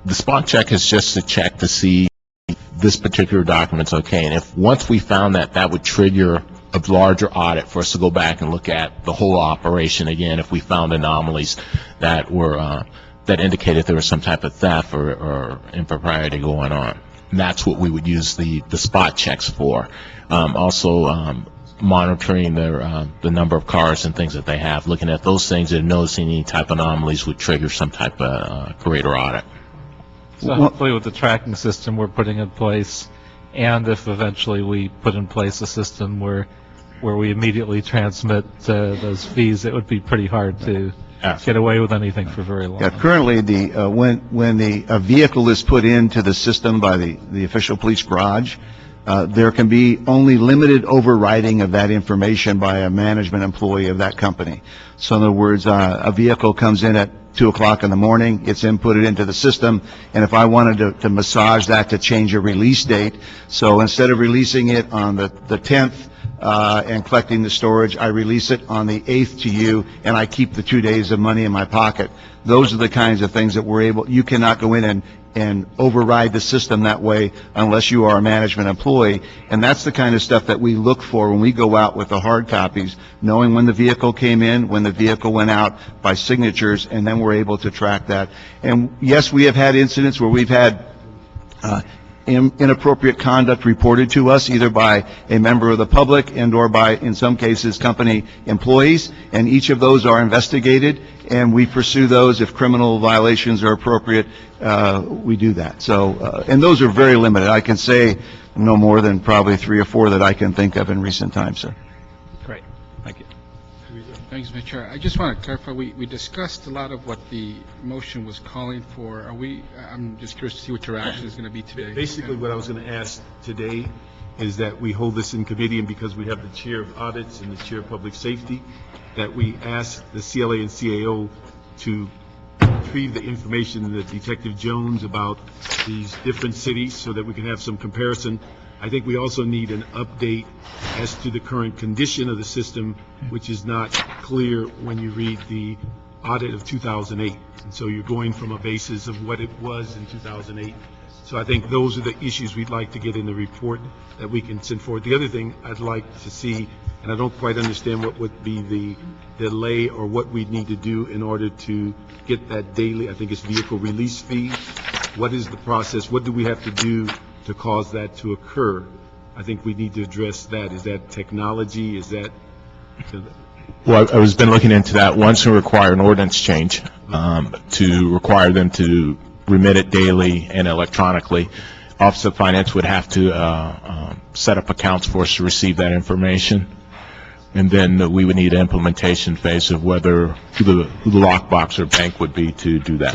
The spot check is just a check to see if this particular document's okay. And if once we found that, that would trigger a larger audit for us to go back and look at the whole operation again if we found anomalies that were that indicated there was some type of theft or impropriety going on. And that's what we would use the spot checks for. Also, monitoring the number of cars and things that they have, looking at those things and noticing any type of anomalies would trigger some type of greater audit. So hopefully with the tracking system we're putting in place, and if eventually we put in place a system where we immediately transmit those fees, it would be pretty hard to get away with anything for very long. Yeah, currently, when a vehicle is put into the system by the official police garage, there can be only limited overriding of that information by a management employee of that company. So in other words, a vehicle comes in at 2 o'clock in the morning, it's inputted into the system, and if I wanted to massage that to change a release date, so instead of releasing it on the 10th and collecting the storage, I release it on the 8th to you, and I keep the 2 days of money in my pocket. Those are the kinds of things that we're able, you cannot go in and override the system that way unless you are a management employee. And that's the kind of stuff that we look for when we go out with the hard copies, knowing when the vehicle came in, when the vehicle went out by signatures, and then we're able to track that. And yes, we have had incidents where we've had inappropriate conduct reported to us either by a member of the public and or by, in some cases, company employees, and each of those are investigated, and we pursue those. If criminal violations are appropriate, we do that. So, and those are very limited. I can say no more than probably 3 or 4 that I can think of in recent times, sir. Great. Thank you. Thanks, Mr. Chair. I just want to clarify, we discussed a lot of what the motion was calling for. I'm just curious to see what your action is going to be today. Basically, what I was going to ask today is that we hold this in committee, and because we have the chair of audits and the chair of public safety, that we ask the CLA and CAO to retrieve the information that Detective Jones about these different cities so that we can have some comparison. I think we also need an update as to the current condition of the system, which is not clear when you read the audit of 2008. And so you're going from a basis of what it was in 2008. So I think those are the issues we'd like to get in the report that we can send forward. The other thing I'd like to see, and I don't quite understand what would be the delay or what we'd need to do in order to get that daily, I think it's vehicle release fee. What is the process? What do we have to do to cause that to occur? I think we need to address that. Is that technology? Is that... Well, I was been looking into that. Once we require an ordinance change to require them to remit it daily and electronically, Office of Finance would have to set up accounts for us to receive that information. And then we would need an implementation phase of who the lockbox or bank would be to do that.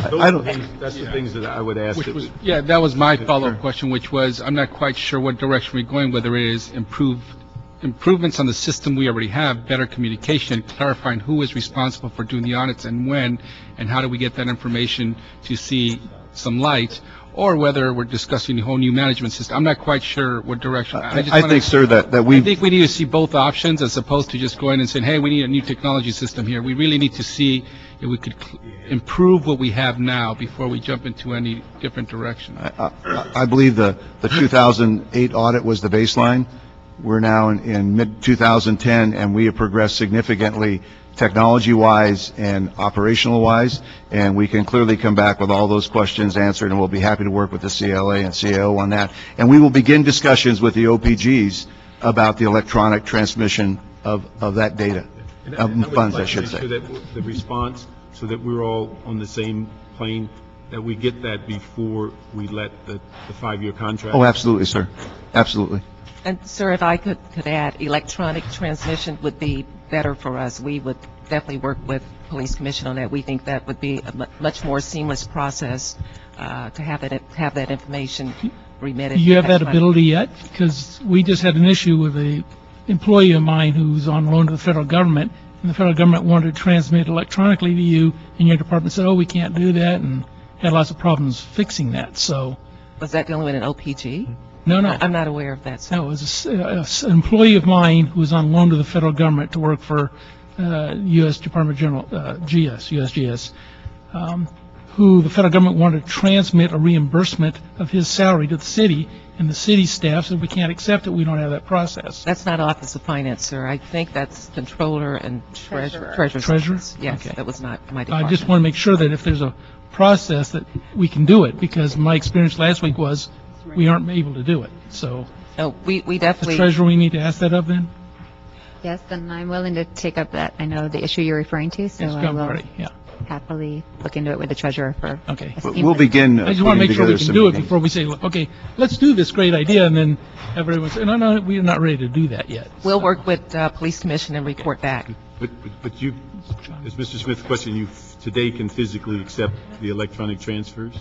That's the things that I would ask. That was my follow-up question, which was, I'm not quite sure what direction we're going, whether it is improvements on the system we already have, better communication, clarifying who is responsible for doing the audits and when, and how do we get that information to see some light, or whether we're discussing a whole new management system. I'm not quite sure what direction. I think, sir, that we... I think we need to see both options as opposed to just going and saying, hey, we need a new technology system here. We really need to see if we could improve what we have now before we jump into any different direction. I believe the 2008 audit was the baseline. We're now in mid-2010, and we have progressed significantly technology-wise and operational-wise, and we can clearly come back with all those questions answered, and we'll be happy to work with the CLA and CAO on that. And we will begin discussions with the OPGs about the electronic transmission of that data, of funds, I should say. So that the response, so that we're all on the same plane, that we get that before we let the 5-year contract. Oh, absolutely, sir. Absolutely. And, sir, if I could add, electronic transmission would be better for us. We would definitely work with Police Commission on that. We think that would be a much more seamless process to have that information remitted. Do you have that ability yet? Because we just had an issue with a employee of mine who's on loan to the federal government, and the federal government wanted to transmit electronically to you, and your department said, oh, we can't do that, and had lots of problems fixing that, so. Was that dealing with an OPG? No. I'm not aware of that, sir. No, it was an employee of mine who was on loan to the federal government to work for U.S. Department of General, USGS, who the federal government wanted to transmit a reimbursement of his salary to the city, and the city staff said, we can't accept it, we don't have that process. That's not Office of Finance, sir. I think that's Controller and Treasurer. Treasurer? Yes, Okay. that was not my department. I just want to make sure that if there's a process that we can do it, because my experience last week was we aren't able to do it, so. No, we The definitely. treasurer, we need to ask that of then? Yes, then I'm willing to take up that. I know the issue you're referring to, so Yes, I come will already, yeah, happily look into it with the treasurer for. okay. We'll begin. I just want to make sure we can do it before. before we say, look, okay, let's do this great idea, and then everyone say, no, we're not ready to do that yet. We'll work with Police Commission and report back. But you, as Mr. Smith questioned, you today can physically accept the electronic transfers?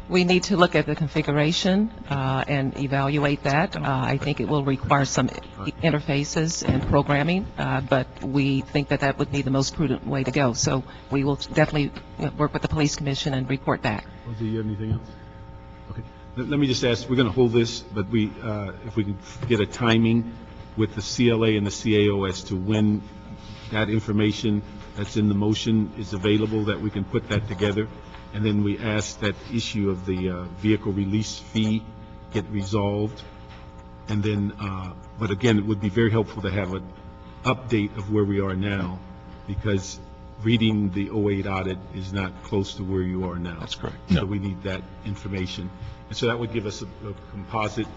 We need to look at the configuration and evaluate that. I think it will require some interfaces and programming, but we think that that would be the most prudent way to go. So we will definitely work with the Police Commission and report back. Do you have anything else? Okay. Let me just ask, we're going to hold this, but if we can get a timing with the CLA and the CAO as to when that information that's in the motion is available, that we can put that together. And then we ask that issue of the vehicle release fee get resolved. And then, but again, it would be very helpful to have an update of where we are now, because reading the 08 audit is not close to where you are now. That's correct. So we need that information. And so that would give us a composite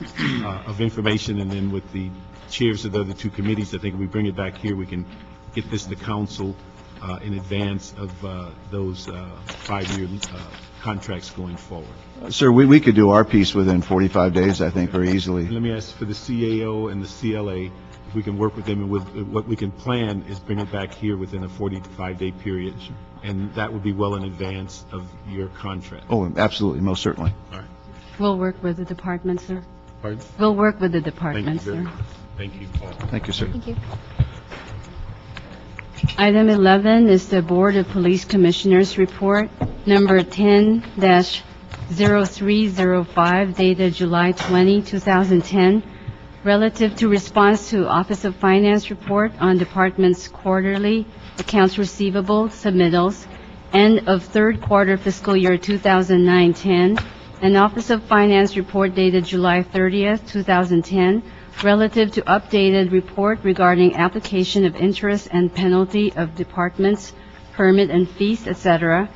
of information, and then with the chairs of the other two committees, I think if we bring it back here, we can get this to council in advance of those 5-year contracts going forward. Sir, we could do our piece within 45 days, I think, very easily. Let me ask for the CAO and the CLA, if we can work with them, and with what we can plan is bring it back here within a 45-day period. And that would be well in advance of your contract. Oh, absolutely, most certainly. All right. We'll work with the department, sir. Pardon? We'll work with the Thank you department, very sir. much. Thank you, Paul. Thank you, sir. Thank you. Item 11 is the Board of Police Commissioners Report, number 10-0305, dated July 20, 2010, relative to response to Office of Finance report on department's quarterly accounts receivable submittals, end of third quarter fiscal year 2009-10, and Office of Finance report dated July 30th, 2010, relative to updated report regarding application of interest and penalty of departments, permit and fees, etc.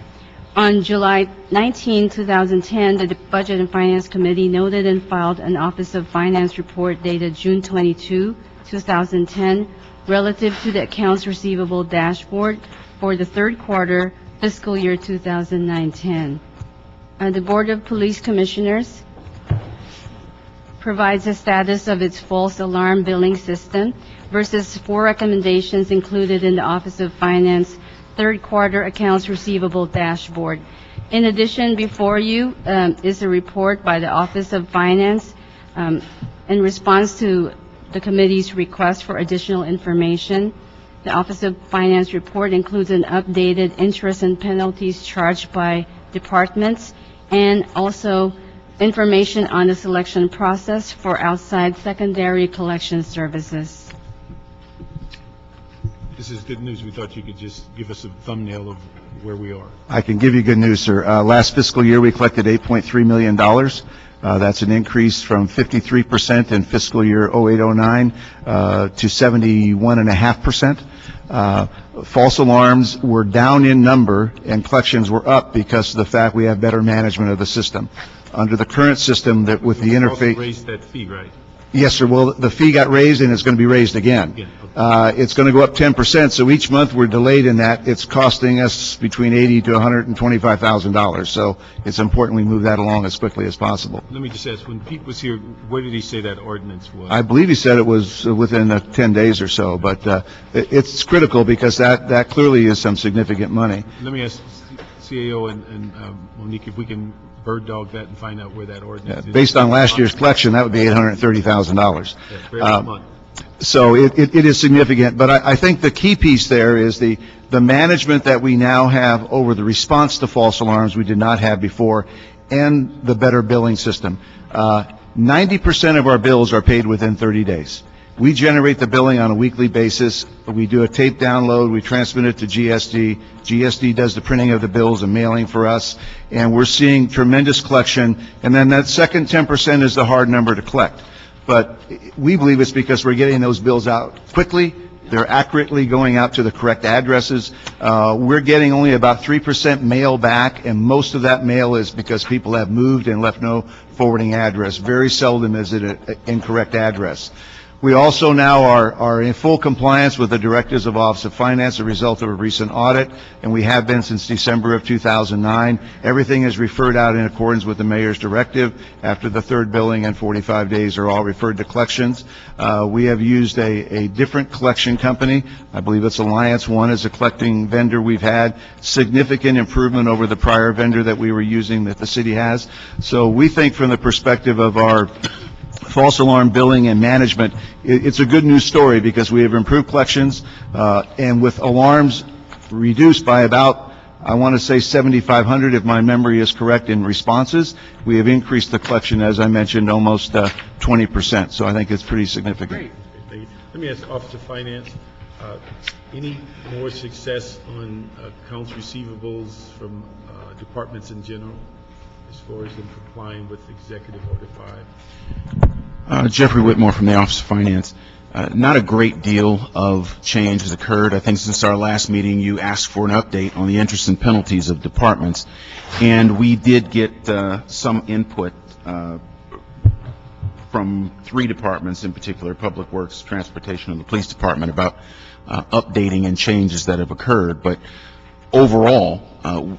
On July 19, 2010, the Budget and Finance Committee noted and filed an Office of Finance report dated June 22, 2010, relative to the accounts receivable dashboard for the third quarter fiscal year 2009-10. The Board of Police Commissioners provides a status of its false alarm billing system versus 4 recommendations included in the Office of Finance third quarter accounts receivable dashboard. In addition, before you is a report by the Office of Finance in response to the committee's request for additional information. The Office of Finance report includes an updated interest and penalties charged by departments, and also information on the selection process for outside secondary collection services. This is good news. We thought you could just give us a thumbnail of where we are. I can give you good news, sir. Last fiscal year, we collected $8.3 million. That's an increase from 53% in fiscal year 08-09 to 71.5%. False alarms were down in number and collections were up because of the fact we have better management of the system. Under the current system, that with the You interface. also raised that fee, right? Yes, sir. Well, the fee got raised and it's going to be raised again. It's going to go up 10%, so each month we're delayed in that. It's costing us between $80,000 to $125,000. So it's important we move that along as quickly as possible. Let me just ask, when Pete was here, where did he say that ordinance was? I believe he said it was within 10 days or so, but it's critical because that clearly is some significant money. Let me ask CAO and Monique if we can bird dog that and find out where that ordinance is. Based on last year's collection, that would be $830,000. Every month. So it is significant, but I think the key piece there is the management that we now have over the response to false alarms we did not have before, and the better billing system. 90% of our bills are paid within 30 days. We generate the billing on a weekly basis. We do a tape download. We transmit it to GSD. GSD does the printing of the bills and mailing for us, and we're seeing tremendous collection. And then that second 10% is the hard number to collect. But we believe it's because we're getting those bills out quickly. They're accurately going out to the correct addresses. We're getting only about 3% mail back, and most of that mail is because people have moved and left no forwarding address. Very seldom is it an incorrect address. We also now are in full compliance with the directives of Office of Finance, a result of a recent audit, and we have been since December of 2009. Everything is referred out in accordance with the mayor's directive. After the third billing and 45 days are all referred to collections. We have used a different collection company. I believe it's Alliance One as a collecting vendor. We've had significant improvement over the prior vendor that we were using, that the city has. So we think from the perspective of our false alarm billing and management, it's a good news story because we have improved collections, and with alarms reduced by about, I want to say 7,500 if my memory is correct, in responses, we have increased the collection, as I mentioned, almost 20%. So I think it's pretty significant. Great. Let me ask Office of Finance, any more success on accounts receivables from departments in general, as far as them complying with Executive Order 5? Jeffrey Whitmore from the Office of Finance. Not a great deal of change has occurred. I think since our last meeting, you asked for an update on the interest and penalties of departments, and we did get some input from 3 departments in particular, Public Works, Transportation, and the Police Department, about updating and changes that have occurred. But overall,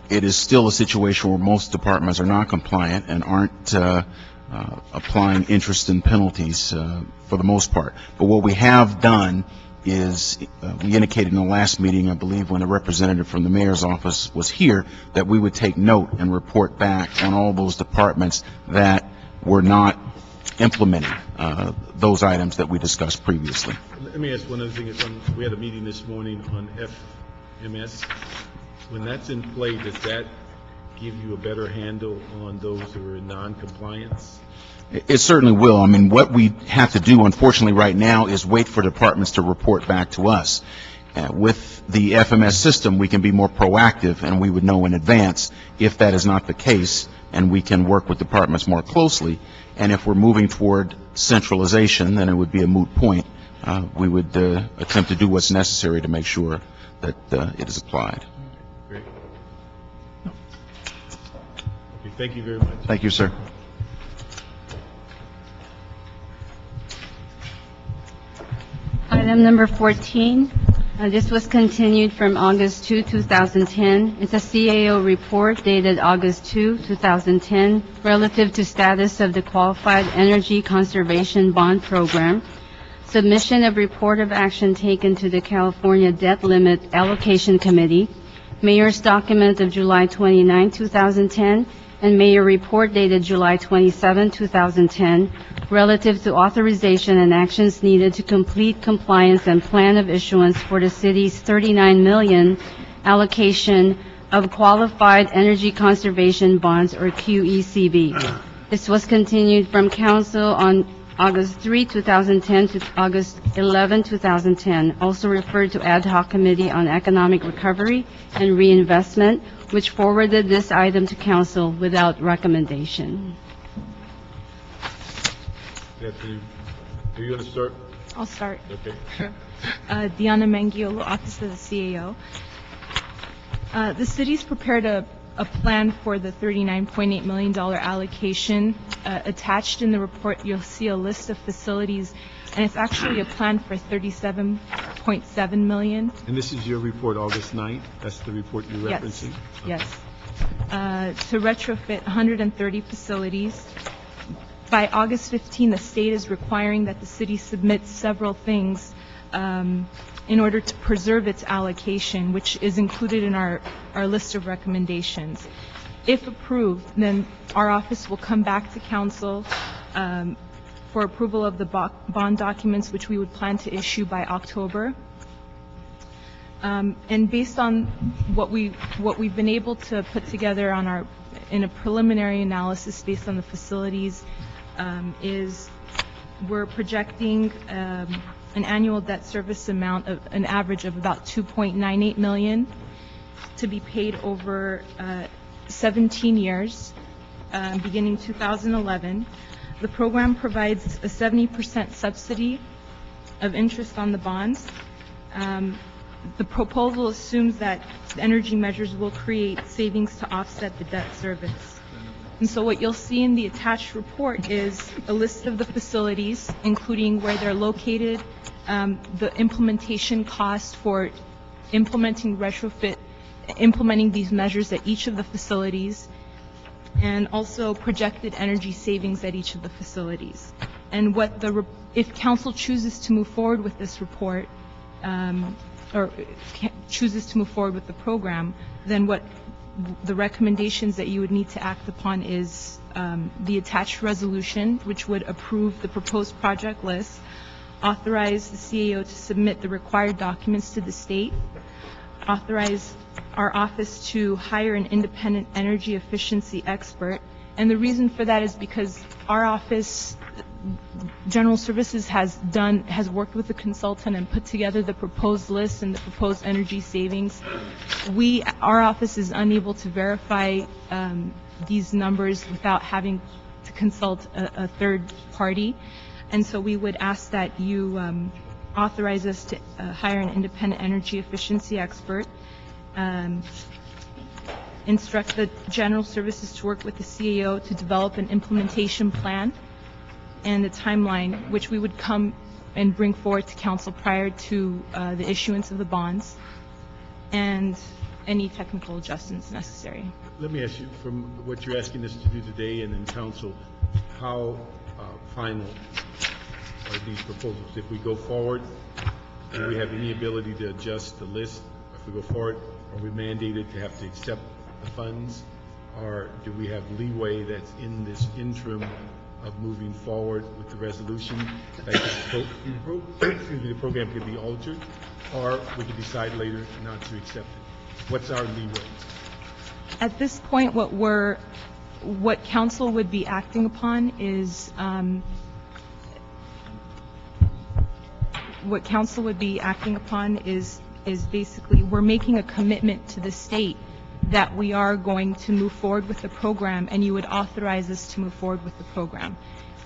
it is still a situation where most departments are not compliant and aren't applying interest and penalties for the most part. But what we have done is, we indicated in the last meeting, I believe when a representative from the mayor's office was here, that we would take note and report back on all those departments that were not implementing those items that we discussed previously. Let me ask one other thing. We had a meeting this morning on FMS. When that's in play, does that give you a better handle on those who are in non-compliance? It certainly will. I mean, what we have to do, unfortunately, right now is wait for departments to report back to us. With the FMS system, we can be more proactive, and we would know in advance if that is not the case, and we can work with departments more closely. And if we're moving toward centralization, then it would be a moot point. We would attempt to do what's necessary to make sure that it is applied. Great. Okay, thank you very much. Thank you, sir. Item number 14, this was continued from August 2, 2010. It's a CAO report dated August 2, 2010, relative to status of the Qualified Energy Conservation Bond Program, submission of report of action taken to the California Debt Limit Allocation Committee, Mayor's document of July 29, 2010, and Mayor report dated July 27, 2010, relative to authorization and actions needed to complete compliance and plan of issuance for the city's $39 million allocation of Qualified Energy Conservation Bonds, or QECB. This was continued from council on August 3, 2010 to August 11, 2010, also referred to Ad Hoc Committee on Economic Recovery and Reinvestment, which forwarded this item to council without recommendation. Are you going to start? I'll start. Okay. Sure. Diana Mangiolo, Office of the CAO. The city's prepared a plan for the $39.8 million allocation. Attached in the report, you'll see a list of facilities, and it's actually a plan for $37.7 million. And this is your report, August 9th? That's the report you're referencing? Yes. To retrofit 130 facilities. By August 15, the state is requiring that the city submit several things in order to preserve its allocation, which is included in our list of recommendations. If approved, then our office will come back to council for approval of the bond documents, which we would plan to issue by October. And based on what we've been able to put together in a preliminary analysis based on the facilities, is we're projecting an annual debt service amount of an average of about $2.98 million to be paid over 17 years, beginning 2011. The program provides a 70% subsidy of interest on the bonds. The proposal assumes that energy measures will create savings to offset the debt service. And so what you'll see in the attached report is a list of the facilities, including where they're located, the implementation cost for implementing these measures at each of the facilities, and also projected energy savings at each of the facilities. And if council chooses to move forward with this report, or chooses to move forward with the program, then what the recommendations that you would need to act upon is the attached resolution, which would approve the proposed project list, authorize the CAO to submit the required documents to the state, authorize our office to hire an independent energy efficiency expert. And the reason for that is because our office, General Services, has worked with the consultant and put together the proposed list and the proposed energy savings. Our office is unable to verify these numbers without having to consult a third party. And so we would ask that you authorize us to hire an independent energy efficiency expert, instruct the General Services to work with the CAO to develop an implementation plan and the timeline, which we would come and bring forward to council prior to the issuance of the bonds, and any technical adjustments necessary. Let me ask you, from what you're asking us to do today and in council, how final are these proposals? If we go forward, do we have any ability to adjust the list? If we go forward, are we mandated to have to accept the funds? Or do we have leeway that's in this interim of moving forward with the resolution? Like the program could be altered, or we could decide later not to accept it. What's our leeway? At this point, what council would be acting upon is basically we're making a commitment to the state that we are going to move forward with the program, and you would authorize us to move forward with the program.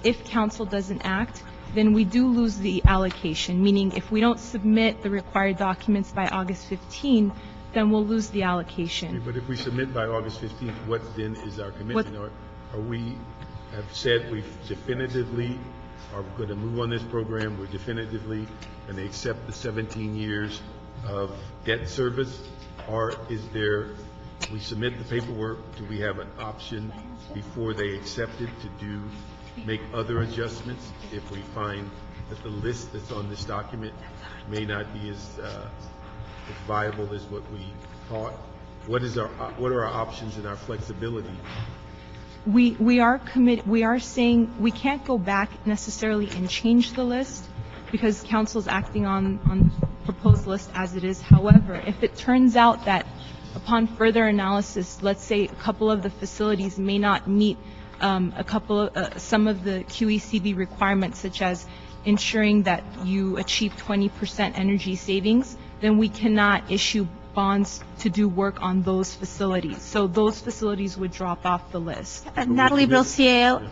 If council doesn't act, then we do lose the allocation, meaning if we don't submit the required documents by August 15, then we'll lose the allocation. Okay, but if we submit by August 15th, what then is our commitment? Are we have said we definitively are going to move on this program, we're definitively going to accept the 17 years of debt service, or is there, we submit the paperwork, do we have an option before they accept it to make other adjustments if we find that the list that's on this document may not be as viable as what we thought? What are our options and our flexibility? We are committed. We are saying we can't go back necessarily and change the list because council's acting on the proposed list as it is. However, if it turns out that upon further analysis, let's say a couple of the facilities may not meet some of the QECB requirements, such as ensuring that you achieve 20% energy savings, then we cannot issue bonds to do work on those facilities. So those facilities would drop off the list. Natalie Brill, CAO.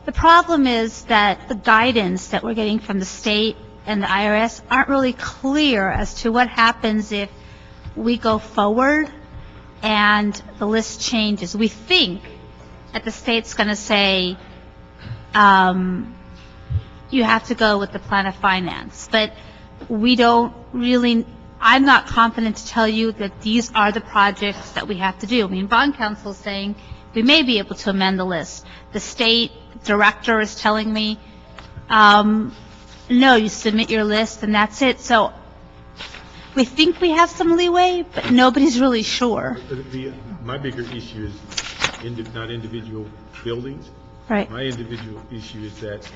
The problem is that the guidance that we're getting from the state and the IRS aren't really clear as to what happens if we go forward and the list changes. We think that the state's going to say you have to go with the plan of finance, but we don't really. I'm not confident to tell you that these are the projects that we have to do. I mean, bond counsel is saying we may be able to amend the list. The state director is telling me, no, you submit your list and that's it. So we think we have some leeway, but nobody's really sure. My bigger issue is not individual buildings. Right. My individual issue is that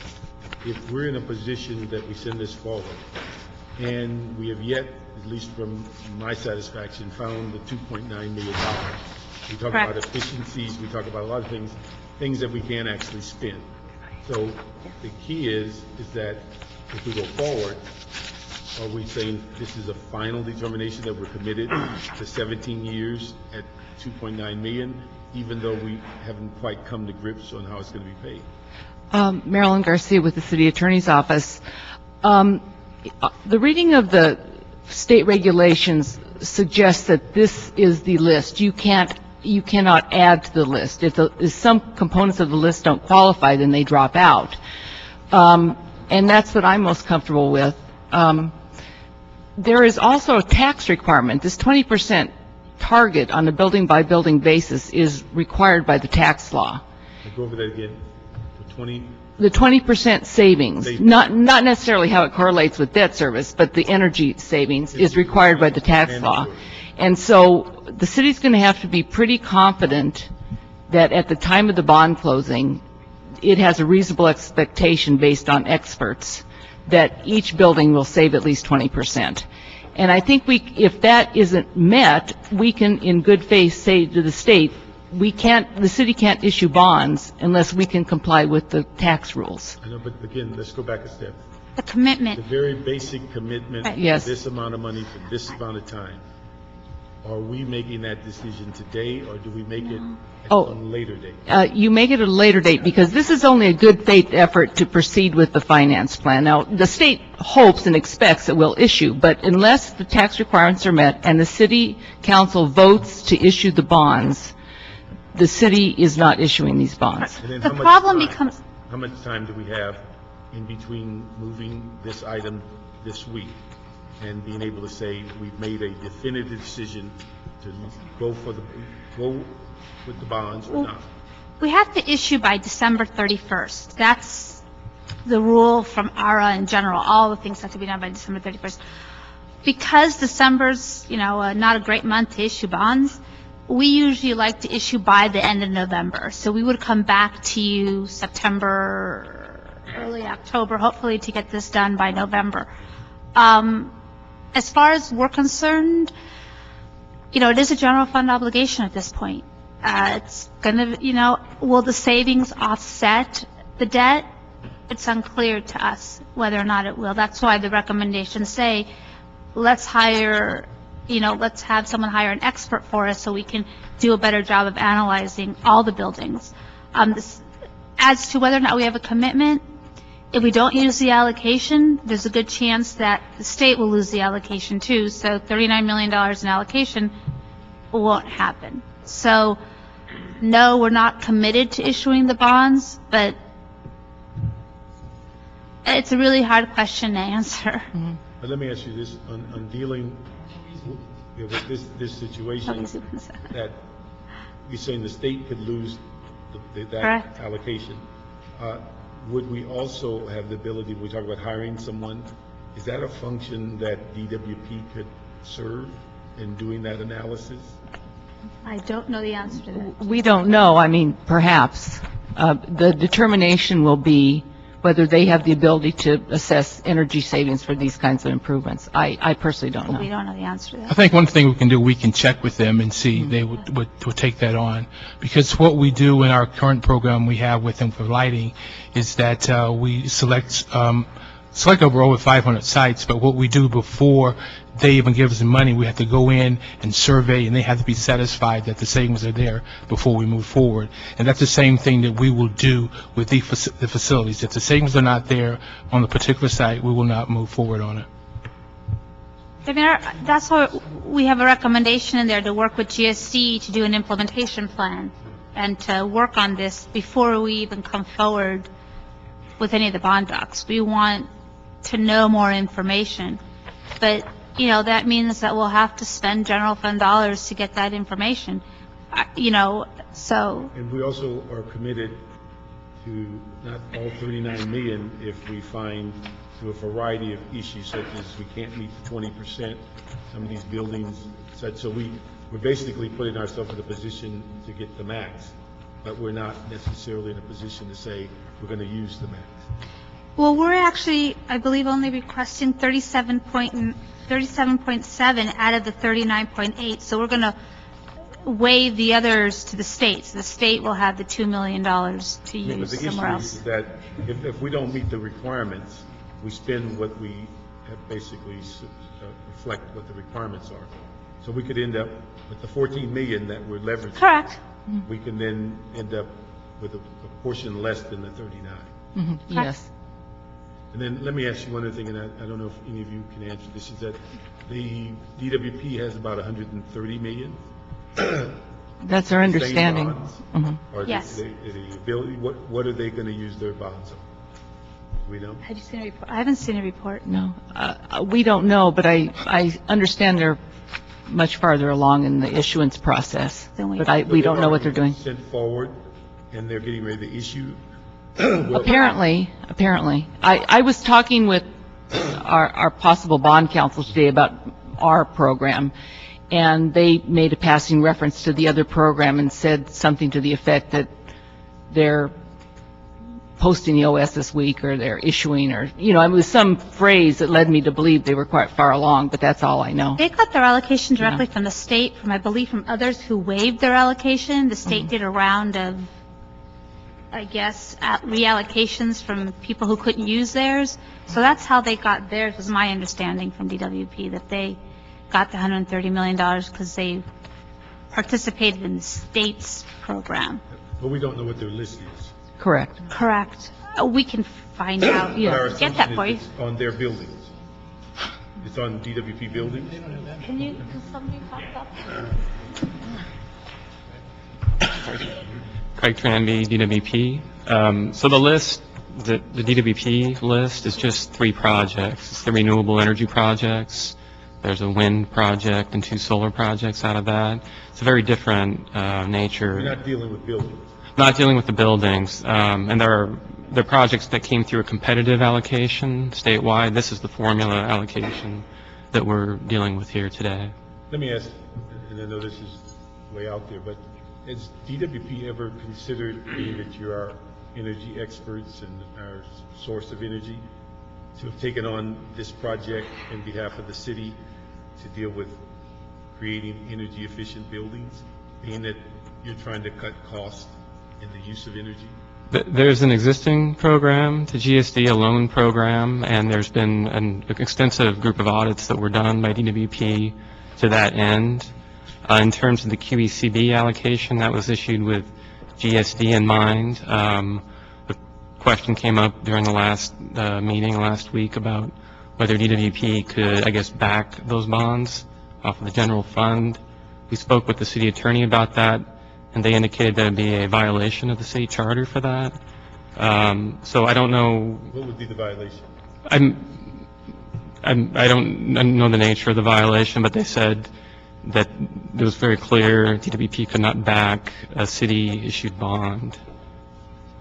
if we're in a position that we send this forward, and we have yet, at least from my satisfaction, found the $2.9 million. We talk about efficiencies, we talk about a lot of things that we can actually spend. So the key is that if we go forward, are we saying this is a final determination that we're committed to 17 years at $2.9 million, even though we haven't quite come to grips on how it's going to be paid? Marilyn Garcia with the City Attorney's Office. The reading of the state regulations suggests that this is the list. You cannot add to the list. If some components of the list don't qualify, then they drop out. And that's what I'm most comfortable with. There is also a tax requirement. This 20% target on a building-by-building basis is required by the tax law. Go over that again. The 20% savings, not necessarily how it correlates with debt service, but the energy savings is required by the tax law. And so the city's going to have to be pretty confident that at the time of the bond closing, it has a reasonable expectation based on experts that each building will save at least 20%. And I think if that isn't met, we can in good faith say to the state, the city can't issue bonds unless we can comply with the tax rules. I know, but again, let's go back a step. The commitment. The very basic commitment Right. to Yes. this amount of money for this amount of time. Are we making that decision today, or do we make it at some later date? You make it at a later date because this is only a good faith effort to proceed with the finance plan. Now, the state hopes and expects that we'll issue, but unless the tax requirements are met and the city council votes to issue the bonds, the city is not issuing these bonds. And then The problem becomes, how much time do we have in between moving this item this week and being able to say we've made a definitive decision to go with the bonds or not? we have to issue by December 31st. That's the rule from ARA in general. All the things have to be done by December 31st. Because December's, not a great month to issue bonds, we usually like to issue by the end of November. So we would come back to you September, early October, hopefully to get this done by November. As far as we're concerned, it is a general fund obligation at this point. It's going to, will the savings offset the debt? It's unclear to us whether or not it will. That's why the recommendations say, let's have someone hire an expert for us so we can do a better job of analyzing all the buildings. As to whether or not we have a commitment, if we don't use the allocation, there's a good chance that the state will lose the allocation too. So $39 million in allocation won't happen. So, no, we're not committed to issuing the bonds, but it's a really hard question to answer. Mm-hmm. But let me ask you this, on dealing with this situation, that you're saying the state could lose that Correct. allocation. Would we also have the ability, we talk about hiring someone, is that a function that DWP could serve in doing that analysis? I don't know the answer to that. We don't know. I mean, perhaps. The determination will be whether they have the ability to assess energy savings for these kinds of improvements. I personally don't know. We don't know the answer to that. I think one thing we can do, we can check with them and see they would take that on. Because what we do in our current program we have with them for lighting is that we select over 500 sites, but what we do before they even give us the money, we have to go in and survey, and they have to be satisfied that the savings are there before we move forward. And that's the same thing that we will do with the facilities. If the savings are not there on the particular site, we will not move forward on it. I mean, that's why we have a recommendation in there to work with GSC to do an implementation plan and to work on this before we even come forward with any of the bond docs. We want to know more information. But, that means that we'll have to spend general fund dollars to get that information, so. And we also are committed to not all $39 million if we find through a variety of issues such as we can't meet the 20%, some of these buildings, so we're basically putting ourselves in a position to get the max, but we're not necessarily in a position to say we're going to use the max. Well, we're actually, I believe, only requesting 37.7 out of the 39.8, so we're going to waive the others to the state. So the state will have the $2 million to use somewhere else. The issue is that if we don't meet the requirements, we spend what we have basically reflect what the requirements are. So we could end up with the 14 million that we're leveraging. Correct. We can then end up with a portion less than the 39. Yes. And then let me ask you one other thing, and I don't know if any of you can answer this, is that the DWP has about 130 million. That's our understanding. Or Yes. the ability, what are they going to use their bonds on? Do we know? Have you seen a report? I haven't seen a report. No, we don't know, but I understand they're much farther along in the issuance process. Then we- But we don't know what they're doing. Sent forward, and they're getting ready to issue. Apparently. I was talking with our possible bond counsel today about our program, and they made a passing reference to the other program and said something to the effect that they're posting the OS this week, or they're issuing, or, it was some phrase that led me to believe they were quite far along, but that's all I know. They got their allocation directly from the state, I believe from others who waived their allocation. The state did a round of, I guess, reallocations from people who couldn't use theirs. So that's how they got theirs, was my understanding from DWP, that they got the $130 million because they participated in the state's program. But we don't know what their list is. Correct. Correct. We can find out. Our Get that for you. assumption is it's on their buildings. It's on DWP buildings. Can somebody pop up? Craig Tranby, DWP. So the list, the DWP list is just 3 projects. It's the renewable energy projects. There's a wind project and 2 solar projects out of that. It's a very different nature. We're not dealing with buildings. Not dealing with the buildings. And they're projects that came through a competitive allocation statewide. This is the formula allocation that we're dealing with here today. Let me ask, and I know this is way out there, but has DWP ever considered, being that you're our energy experts and our source of energy, to have taken on this project in behalf of the city to deal with creating energy efficient buildings, being that you're trying to cut costs in the use of energy? There's an existing program, the GSD, a loan program, and there's been an extensive group of audits that were done by DWP to that end. In terms of the QECB allocation, that was issued with GSD in mind. The question came up during the last meeting last week about whether DWP could, I guess, back those bonds off of the general fund. We spoke with the city attorney about that, and they indicated that it would be a violation of the city charter for that. So I don't know. What would be the violation? I don't know the nature of the violation, but they said that it was very clear DWP could not back a city-issued bond.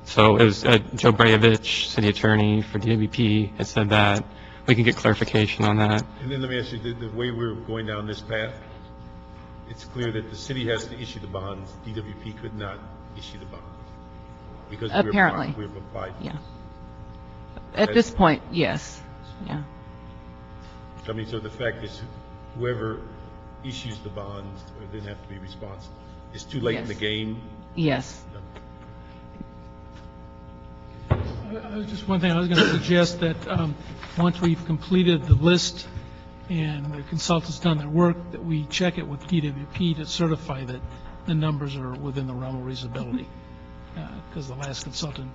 So it was Joe Brayovich, city attorney for DWP, had said that. We can get clarification on that. And then let me ask you, the way we're going down this path, it's clear that the city has to issue the bonds. DWP could not issue the bonds. Because Apparently. we've applied. Yeah. At this point, yes. Yeah. I mean, so the fact is, whoever issues the bonds then have to be responsible. It's too late in the game. Yes. Just one thing, I was going to suggest that once we've completed the list and the consultant's done their work, that we check it with DWP to certify that the numbers are within the realm of reasonability, because the last consultant.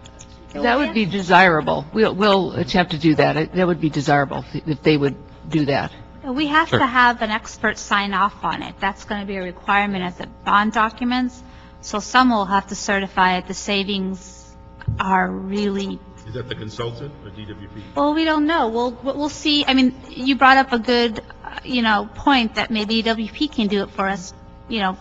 That would be desirable. We'll attempt to do that. That would be desirable if they would do that. We have to have an expert sign off on it. That's going to be a requirement as the bond documents. So some will have to certify it. The savings are really. Is that the consultant or DWP? Well, we don't know. We'll see. I mean, you brought up a good, point that maybe DWP can do it for us,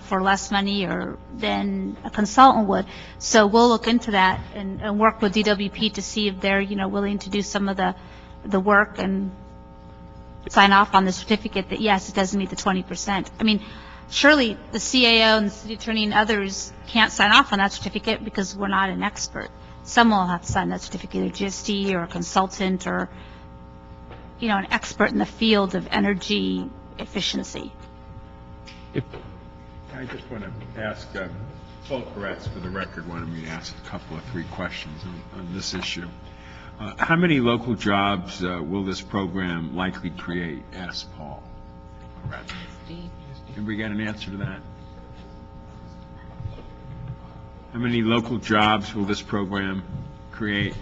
for less money or than a consultant would. So we'll look into that and work with DWP to see if they're, willing to do some of the work and sign off on the certificate that, yes, it does meet the 20%. I mean, surely the CAO and the city attorney and others can't sign off on that certificate because we're not an expert. someone will have to sign that certificate, either GSD or a consultant or, an expert in the field of energy efficiency. I just want to ask, Paul Koretz, for the record, wanted me to ask a couple of 3 questions on this issue. How many local jobs will this program likely create? Asked Paul Koretz. Can we get an answer to that? How many local jobs will this program create?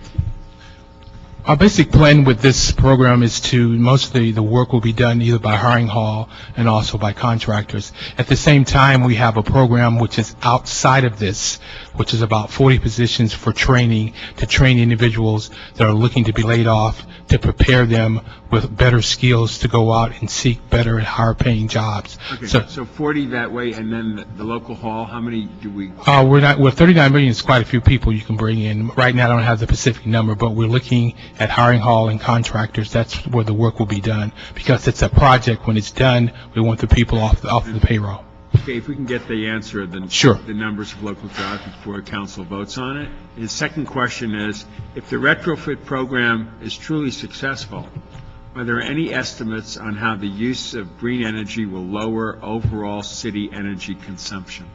Our basic plan with this program is to, most of the work will be done either by hiring hall and also by contractors. At the same time, we have a program which is outside of this, which is about 40 positions for training, to train individuals that are looking to be laid off, to prepare them with better skills to go out and seek better and higher paying jobs. Okay, so 40 that way, and then the local hall, how many do we? We're 39 million is quite a few people you can bring in. Right now, I don't have the specific number, but we're looking at hiring hall and contractors. That's where the work will be done, because it's a project. When it's done, we want the people off the payroll. Okay, if we can get the answer, then sure. The numbers of local jobs before council votes on it. His second question is, if the retrofit program is truly successful, are there any estimates on how the use of green energy will lower overall city energy consumption?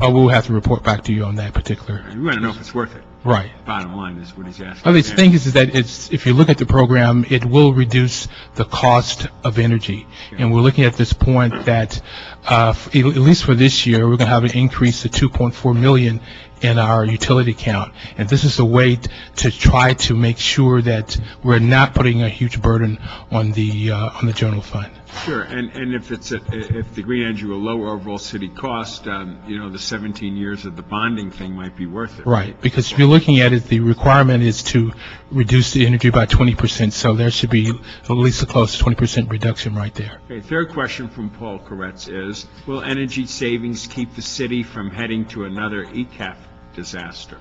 We'll have to report back to you on that particular. We want to know if it's worth it. Right. Bottom line is what he's asking. The thing is that if you look at the program, it will reduce the cost of energy. Okay. And we're looking at this point that, at least for this year, we're going to have an increase of 2.4 million in our utility count. And this is a way to try to make sure that we're not putting a huge burden on the general fund. Sure, and if the green energy will lower overall city cost, the 17 years of the bonding thing might be worth it. Right, because if you're looking at it, the requirement is to reduce the energy by 20%, so there should be at least a close to 20% reduction right there. Okay, third question from Paul Koretz is, will energy savings keep the city from heading to another ECAF disaster?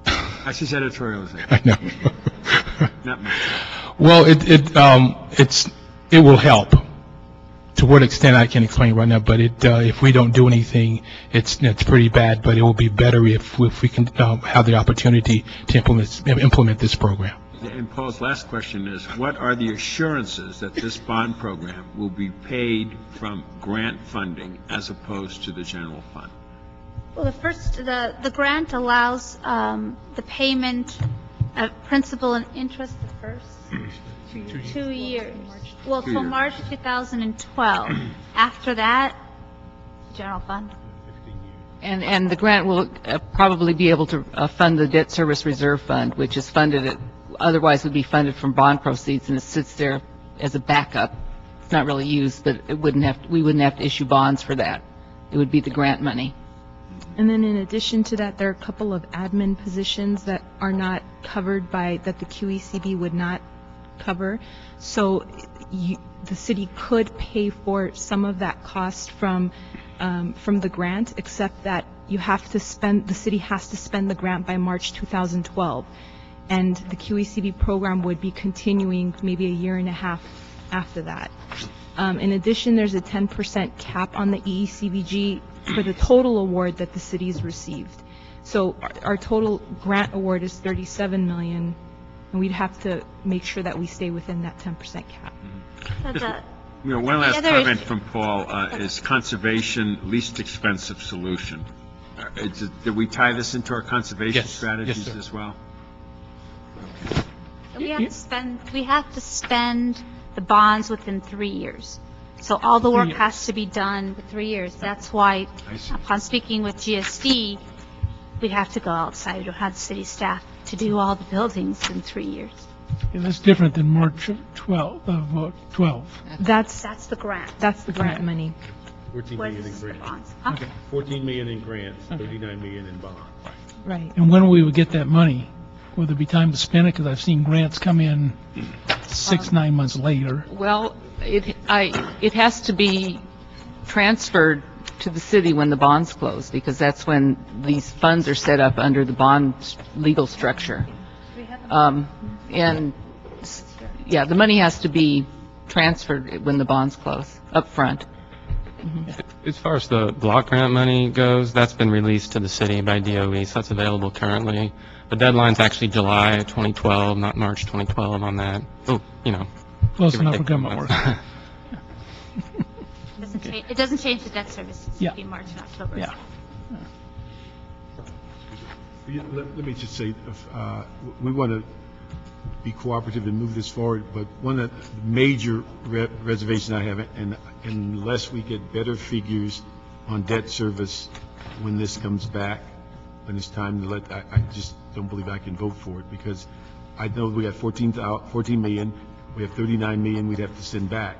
That's his editorialization. I know. Not much. Well, it will help. To what extent I can't explain right now, but if we don't do anything, it's pretty bad. But it will be better if we can have the opportunity to implement this program. And Paul's last question is, what are the assurances that this bond program will be paid from grant funding as opposed to the general fund? Well, the grant allows the payment of principal and interest the first 2 years. Well, till March 2012. After that, general fund. And the grant will probably be able to fund the debt service reserve fund, which is funded otherwise would be funded from bond proceeds, and it sits there as a backup. It's not really used, but we wouldn't have to issue bonds for that. It would be the grant money. And then in addition to that, there are a couple of admin positions that are not covered that the QECB would not cover. So the city could pay for some of that cost from the grant, except that the city has to spend the grant by March 2012. And the QECB program would be continuing maybe a year and a half after that. In addition, there's a 10% cap on the EECBG for the total award that the city's received. So our total grant award is $37 million, and we'd have to make sure that we stay within that 10% cap. One last comment from Paul is conservation least expensive solution. Did we tie this into our conservation strategies as well? We have to spend the bonds within 3 years. So all the work has to be done with 3 years. That's why, upon speaking with GSD, we'd have to go outside. We don't have the city staff to do all the buildings in 3 years. And that's different than March 12. That's the grant. That's the grant money. 14 million in grants. Huh? Okay. 14 million in grants, 39 million in bonds. Right. And when we would get that money, would there be time to spend it? Because I've seen grants come in 6-9 months later. Well, it has to be transferred to the city when the bonds close, because that's when these funds are set up under the bond legal structure. And the money has to be transferred when the bonds close up front. As far as the block grant money goes, that's been released to the city by DOE, so that's available currently. The deadline's actually July 2012, not March 2012 on that. Oh, you know. Close give or enough take for government work. It doesn't change the debt service. It's Yeah. between March and October. Yeah. Let me just say, we want to be cooperative and move this forward, but one of the major reservations I have, and unless we get better figures on debt service when this comes back, when it's time to I just don't believe I can vote for it, because I know we got 14 million, we have 39 million we'd have to send back,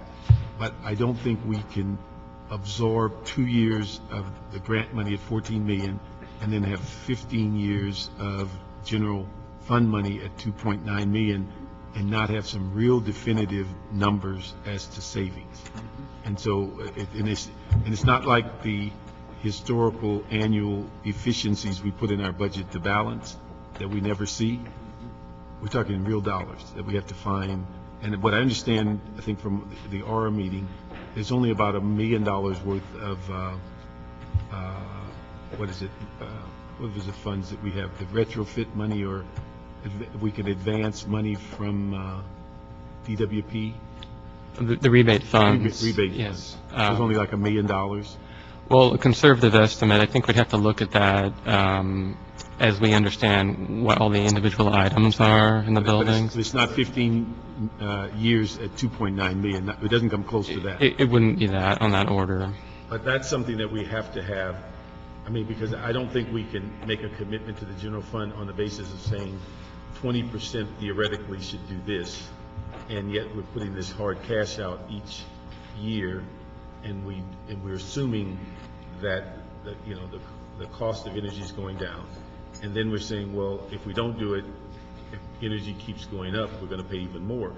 but I don't think we can absorb 2 years of the grant money at 14 million and then have 15 years of general fund money at 2.9 million and not have some real definitive numbers as to savings. And so, it's not like the historical annual efficiencies we put in our budget to balance that we never see. We're talking real dollars that we have to find. And what I understand, I think from the ARA meeting, there's only about $1 million worth of what is it funds that we have, the retrofit money, or we could advance money from DWP? The rebate funds. Rebate yes. funds. There's only like $1 million. Well, a conservative estimate, I think we'd have to look at that as we understand what all the individual items are in the building. It's not 15 years at 2.9 million. It doesn't come close to that. It wouldn't be that on that order. But that's something that we have to have. I mean, because I don't think we can make a commitment to the general fund on the basis of saying 20% theoretically should do this, and yet we're putting this hard cash out each year, and we're assuming that the cost of energy is going down, and then we're saying, well, if we don't do it, if energy keeps going up, we're going to pay even more.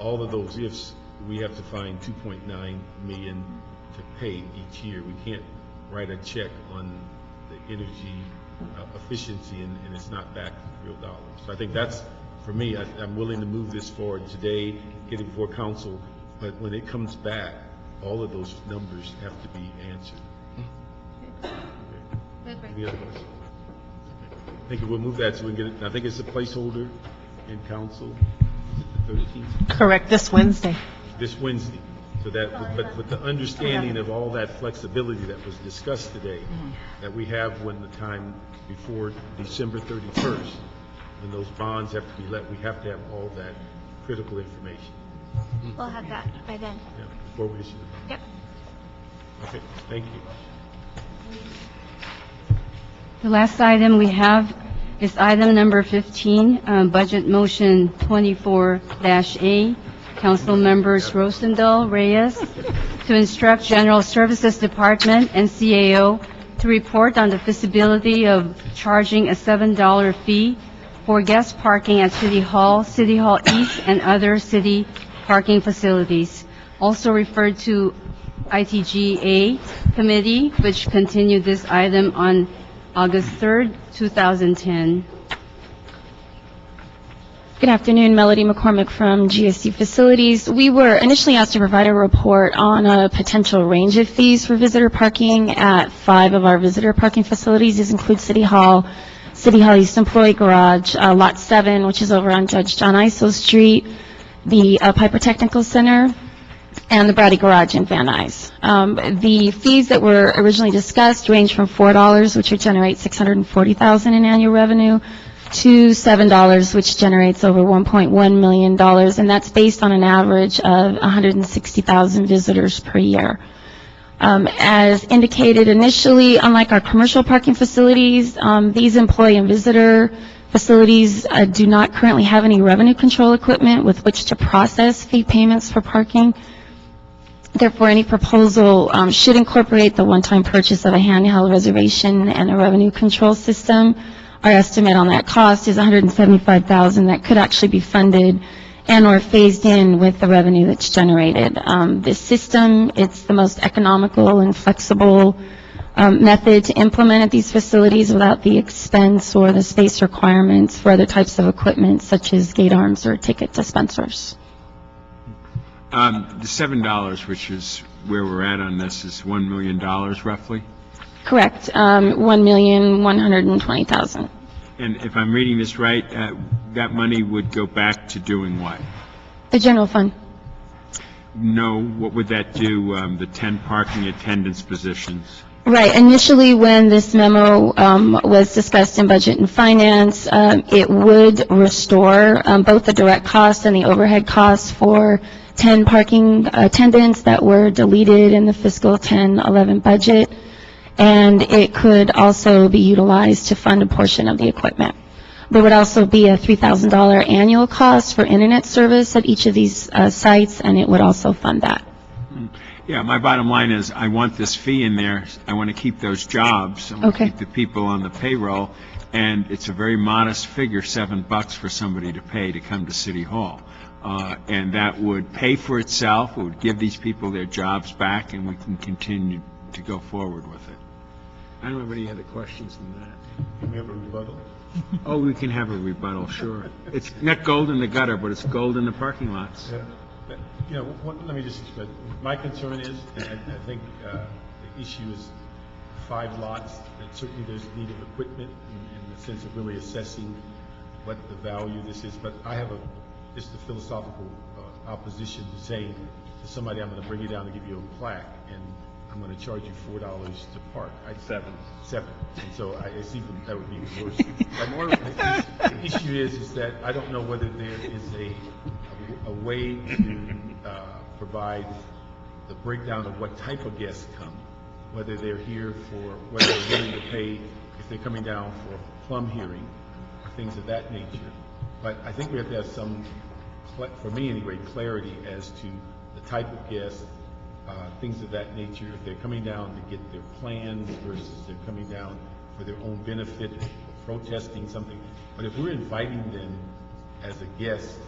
All of those ifs, we have to find 2.9 million to pay each year. We can't write a check on the energy efficiency and it's not back to real dollars. So I think that's, for me, I'm willing to move this forward today, get it before council, but when it comes back, all of those numbers have to be answered. Okay. Any other questions? I think we'll move that so we can get it. I think it's a placeholder in council, the 13th? Correct, this Wednesday. This Wednesday. So that, but with the understanding of all that flexibility that was discussed today, that we have when the time before December 31st, when those bonds have to be let, we have to have all that critical information. We'll have that by then. Yeah, before we issue the bond. Yep. Okay, thank you. The last item we have is item number 15, Budget Motion 24-A. Council members Rosendahl, Reyes, to instruct General Services Department and CAO to report on the feasibility of charging a $7 fee for guest parking at City Hall East, and other city parking facilities. Also referred to ITGA Committee, which continued this item on August 3rd, 2010. Good afternoon, Melody McCormick from GSC Facilities. We were initially asked to provide a report on a potential range of fees for visitor parking at 5 of our visitor parking facilities. These include City Hall East Employee Garage, Lot 7, which is over on Judge John Iso Street, the Piper Technical Center, and the Brady Garage in Van Nuys. The fees that were originally discussed range from $4, which would generate $640,000 in annual revenue, to $7, which generates over $1.1 million, and that's based on an average of 160,000 visitors per year. As indicated initially, unlike our commercial parking facilities, these employee and visitor facilities do not currently have any revenue control equipment with which to process fee payments for parking. Therefore, any proposal should incorporate the one-time purchase of a handheld reservation and a revenue control system. Our estimate on that cost is $175,000 that could actually be funded and or phased in with the revenue that's generated. This system, it's the most economical and flexible method to implement at these facilities without the expense or the space requirements for other types of equipment such as gate arms or ticket dispensers. The $7, which is where we're at on this is $1 million roughly? Correct, $1,120,000. And if I'm reading this right, that money would go back to doing what? The general fund. No, what would that do, the 10 parking attendance positions? Right. Initially, when this memo was discussed in Budget and Finance, it would restore both the direct costs and the overhead costs for 10 parking attendants that were deleted in the fiscal 10-11 budget, and it could also be utilized to fund a portion of the equipment. There would also be a $3,000 annual cost for internet service at each of these sites, and it would also fund that. Yeah, my bottom line is I want this fee in there. I want to keep those jobs. I want to keep the people on the payroll. And it's a very modest figure, $7 for somebody to pay to come to City Hall. And that would pay for itself. It would give these people their jobs back, and we can continue to go forward with it. I don't have any other questions than that. Can we have a rebuttal? Oh, we can have a rebuttal, sure. It's not gold in the gutter, but it's gold in the parking lots. Yeah. You know, let me just express, my concern is, and I think the issue is 5 lots, and certainly there's need of equipment in the sense of really assessing what the value this is, but I have just a philosophical opposition to saying to somebody, I'm going to bring you down and give you a plaque, and I'm going to charge you $4 to park. $7. And so it's even, that would be worse. But more, the issue is that I don't know whether there is a way to provide the breakdown of what type of guests come, whether they're here for, whether they're willing to pay if they're coming down for a plum hearing or things of that nature. But I think we have to have some, for me anyway, clarity as to the type of guests, things of that nature. If they're coming down to get their plans versus they're coming down for their own benefit, protesting something. But if we're inviting them as a guest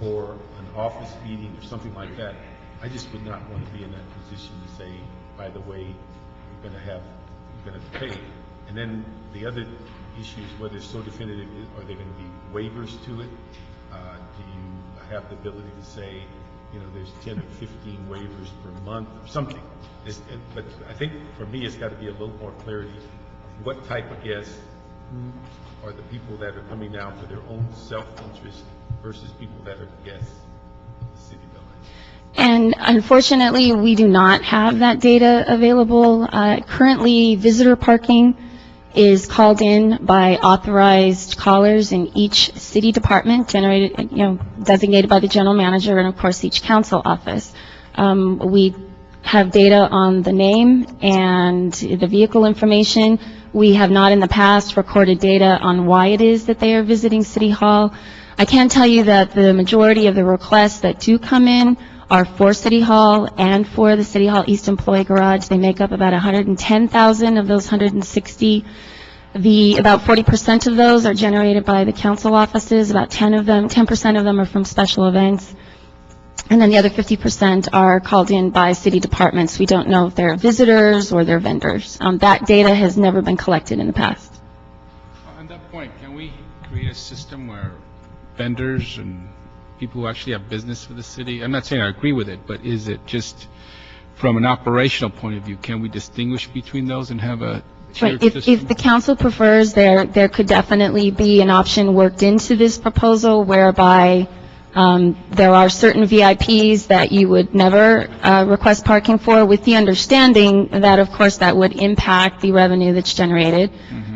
for an office meeting or something like that, I just would not want to be in that position to say, by the way, you're going to pay. And then the other issue is whether it's so definitive, are there going to be waivers to it? Do you have the ability to say, you know, there's 10 or 15 waivers per month or something? But I think for me, it's got to be a little more clarity of what type of guests are the people that are coming down for their own self-interest versus people that are guests of the city building. And unfortunately, we do not have that data available. Currently, visitor parking is called in by authorized callers in each city department, designated by the general manager and, of course, each council office. We have data on the name and the vehicle information. We have not in the past recorded data on why it is that they are visiting City Hall. I can tell you that the majority of the requests that do come in are for City Hall and for the City Hall East Employee Garage. They make up about 110,000 of those 160. About 40% of those are generated by the council offices. About 10% of them are from special events. And then the other 50% are called in by city departments. We don't know if they're visitors or they're vendors. That data has never been collected in the past. On that point, can we create a system where vendors and people who actually have business with the city, I'm not saying I agree with it, but is it just from an operational point of view, can we distinguish between those and have a Right. If the council prefers, there could definitely be an option worked into this proposal whereby there are certain VIPs that you would never request parking for, with the understanding that, of course, that would impact the revenue that's generated.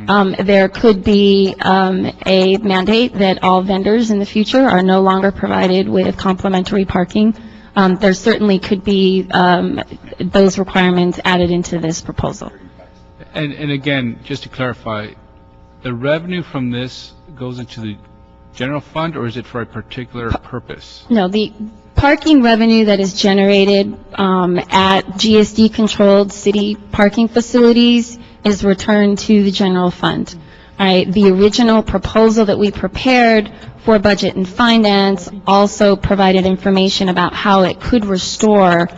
There could be a mandate that all vendors in the future are no longer provided with complimentary parking. There certainly could be those requirements added into this proposal. And again, just to clarify, the revenue from this goes into the general fund, or is it for a particular purpose? No, the parking revenue that is generated at GSD-controlled city parking facilities is returned to the general fund. All right. The original proposal that we prepared for Budget and Finance also provided information about how it could restore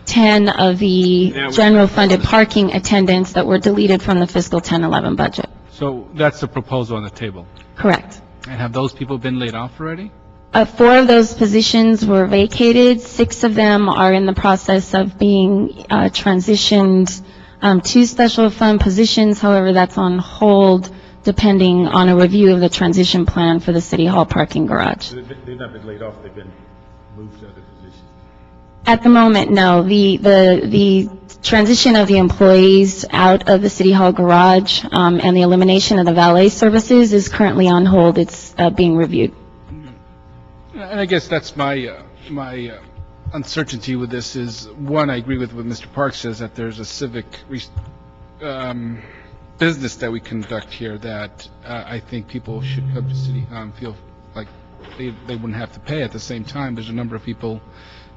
10 of the general funded parking attendants that were deleted from the fiscal 10-11 budget. So that's the proposal on the table? Correct. And have those people been laid off already? 4 of those positions were vacated. 6 of them are in the process of being transitioned to special fund positions. However, that's on hold depending on a review of the transition plan for the City Hall parking garage. They've not been laid off, they've been moved to other positions. At the moment, no. The transition of the employees out of the City Hall garage and the elimination of the valet services is currently on hold. It's being reviewed. And I guess that's my uncertainty with this is, one, I agree with what Mr. Parks says, that there's a civic business that we conduct here that I think people should come to City Hall and feel like they wouldn't have to pay. At the same time, there's a number of people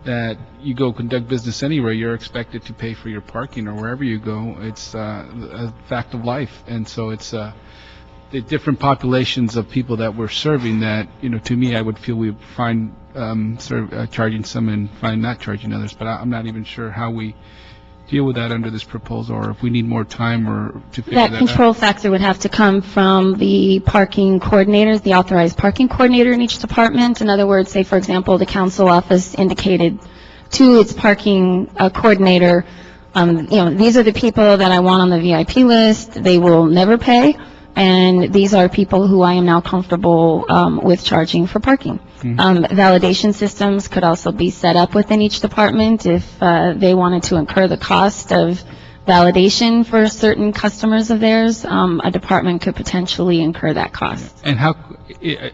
that you go conduct business anywhere, you're expected to pay for your parking or wherever you go. It's a fact of life. And so it's the different populations of people that we're serving that, to me, I would feel we would find charging some and find not charging others. But I'm not even sure how we deal with that under this proposal, or if we need more time or to figure that out. That control factor would have to come from the parking coordinators, the authorized parking coordinator in each department. In other words, say, for example, the council office indicated to its parking coordinator, these are the people that I want on the VIP list. They will never pay. And these are people who I am now comfortable with charging for parking. Validation systems could also be set up within each department if they wanted to incur the cost of validation for certain customers of theirs. A department could potentially incur that cost. And how,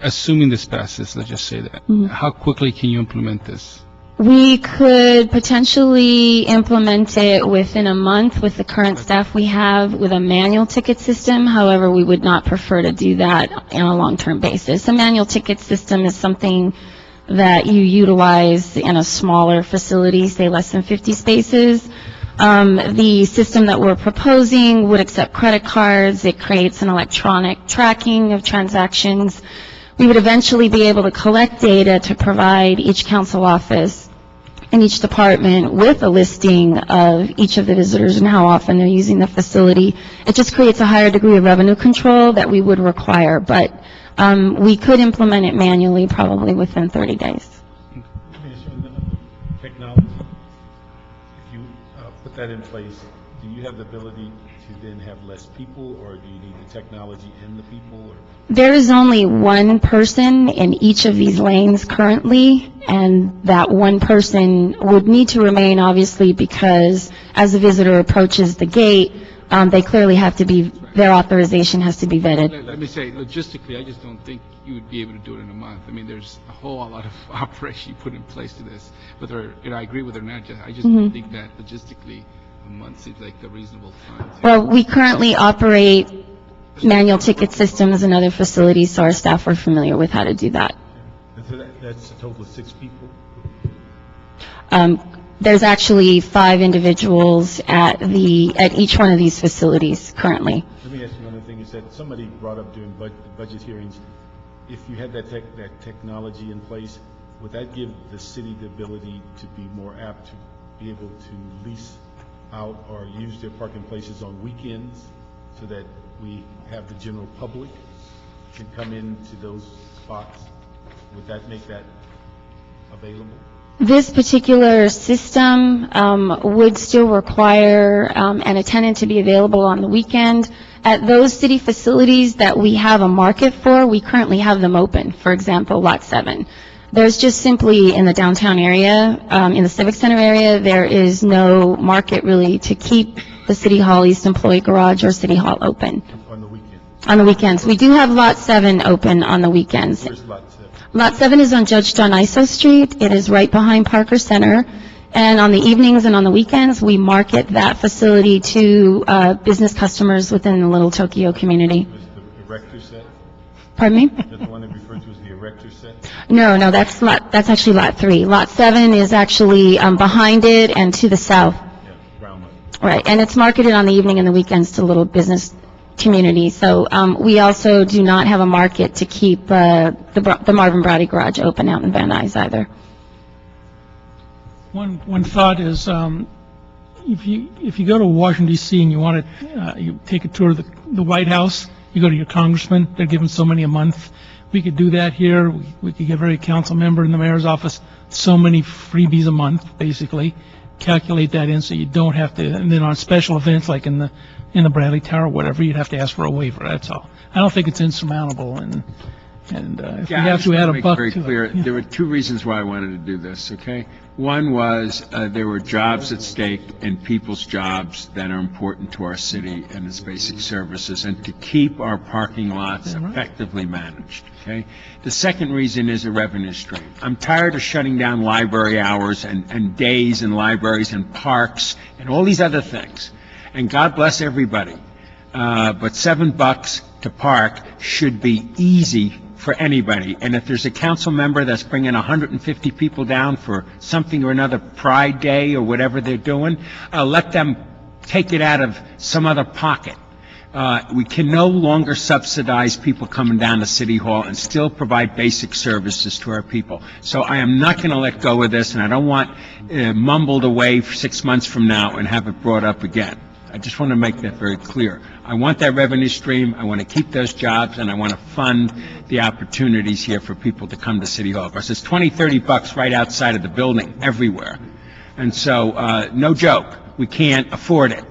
assuming this passes, let's just say that, how quickly can you implement this? We could potentially implement it within a month with the current staff we have with a manual ticket system. However, we would not prefer to do that on a long-term basis. A manual ticket system is something that you utilize in a smaller facility, say less than 50 spaces. The system that we're proposing would accept credit cards. It creates an electronic tracking of transactions. We would eventually be able to collect data to provide each council office and each department with a listing of each of the visitors and how often they're using the facility. It just creates a higher degree of revenue control that we would require, but we could implement it manually probably within 30 days. Technology, if you put that in place, do you have the ability to then have less people, or do you need the technology and the people? Or? There is only one person in each of these lanes currently, and that one person would need to remain, obviously, because as the visitor approaches the gate, they clearly have to be, their authorization has to be vetted. Let me say, logistically, I just don't think you would be able to do it in a month. I mean, there's a whole lot of operation you put in place to this. Whether I agree with it or not, I just don't think that logistically a month seems like a reasonable time. Well, we currently operate manual ticket systems in other facilities, so our staff are familiar with how to do that. So that's a total of 6 people? There's actually 5 individuals at each one of these facilities currently. Let me ask you another thing. Is that somebody brought up during budget hearings, if you had that technology in place, would that give the city the ability to be more apt to be able to lease out or use their parking places on weekends so that we have the general public can come into those spots? Would that make that available? This particular system would still require an attendant to be available on the weekend. At those city facilities that we have a market for, we currently have them open. For example, Lot 7. There's just simply in the downtown area, in the Civic Center area, there is no market really to keep the City Hall East Employee Garage or City Hall open. On the weekends? On the weekends. We do have Lot 7 open on the weekends. Where's Lot 7? Lot 7 is on Judge John Iso Street. It is right behind Parker Center. And on the evenings and on the weekends, we market that facility to business customers within the Little Tokyo community. Was the erector set? Pardon me? Is that the one that referred to as the erector set? No, that's actually Lot 3. Lot 7 is actually behind it and to the south. Yeah, brown light. Right, and it's marketed on the evening and the weekends to little business community. So we also do not have a market to keep the Marvin Browdy Garage open out in Van Nuys either. One thought is, if you go to Washington D.C. and you want to you take a tour of the White House, you go to your congressman. They're given so many a month. we could do that here. We could give every council member in the mayor's office so many freebies a month, basically. Calculate that in so you don't have to, and then on special events like in the Bradley Tower or whatever, you'd have to ask for a waiver, that's all. I don't think it's insurmountable, and if we have to add a buck to it. Very clear, yeah. there were two reasons why I wanted to do this, okay? One was there were jobs at stake and people's jobs that are important to our city and its basic services, and to keep our parking lots effectively managed, okay? The second reason is a revenue stream. I'm tired of shutting down library hours and days in libraries and parks and all these other things. And God bless everybody, but $7 to park should be easy for anybody. And if there's a council member that's bringing 150 people down for something or another, Pride Day or whatever they're doing, let them take it out of some other pocket. We can no longer subsidize people coming down to City Hall and still provide basic services to our people. So I am not going to let go of this, and I don't want mumbled away for 6 months from now and have it brought up again. I just want to make that very clear. I want that revenue stream, I want to keep those jobs, and I want to fund the opportunities here for people to come to City Hall. Because it's $20, $30 right outside of the building, everywhere. And so, no joke, we can't afford it.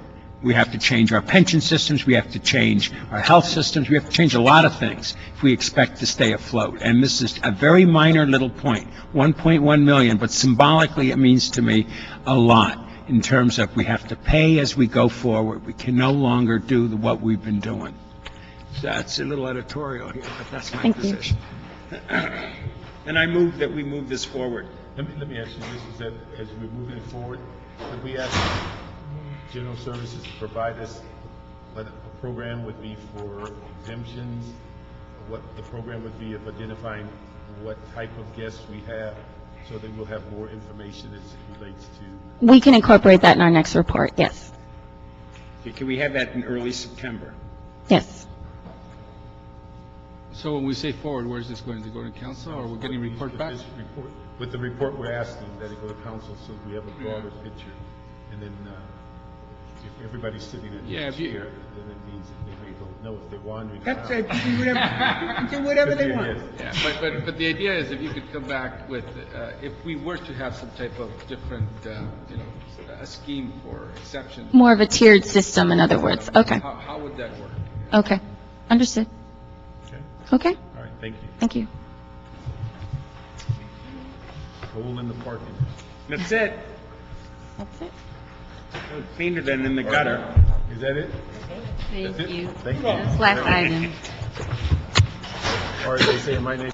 We have to change our pension systems, we have to change our health systems, we have to change a lot of things if we expect to stay afloat. And this is a very minor little point, 1.1 million, but symbolically it means to me a lot. In terms of we have to pay as we go forward. We can no longer do what we've been doing. So that's a little editorial here, but that's my position. And I move that we move this forward. Let me ask you this, is that as we're moving it forward, could we ask General Services to provide us what a program would be for exemptions, what the program would be of identifying what type of guests we have, so that we'll have more information as it relates to... We can incorporate that in our next report, yes. Can we have that in early September? Yes. So when we say forward, where is this going to go to council, or we're getting a report back? With the report, we're asking that it go to council so we have a broader picture. And then if everybody's sitting in the chair, then it means that they may vote no if they're wandering around. Do whatever they want. Yeah, but the idea is if you could come back with, if we were to have some type of different, a scheme for exceptions. More of a tiered system, in other words. Okay. How would that work? Okay. Understood. Okay. All right, thank you. Thank you. Hole in the parking. That's it. That's it. Cleaner than in the gutter. Is that it? Thank you. Thank you. Last item. Or as they say in my name.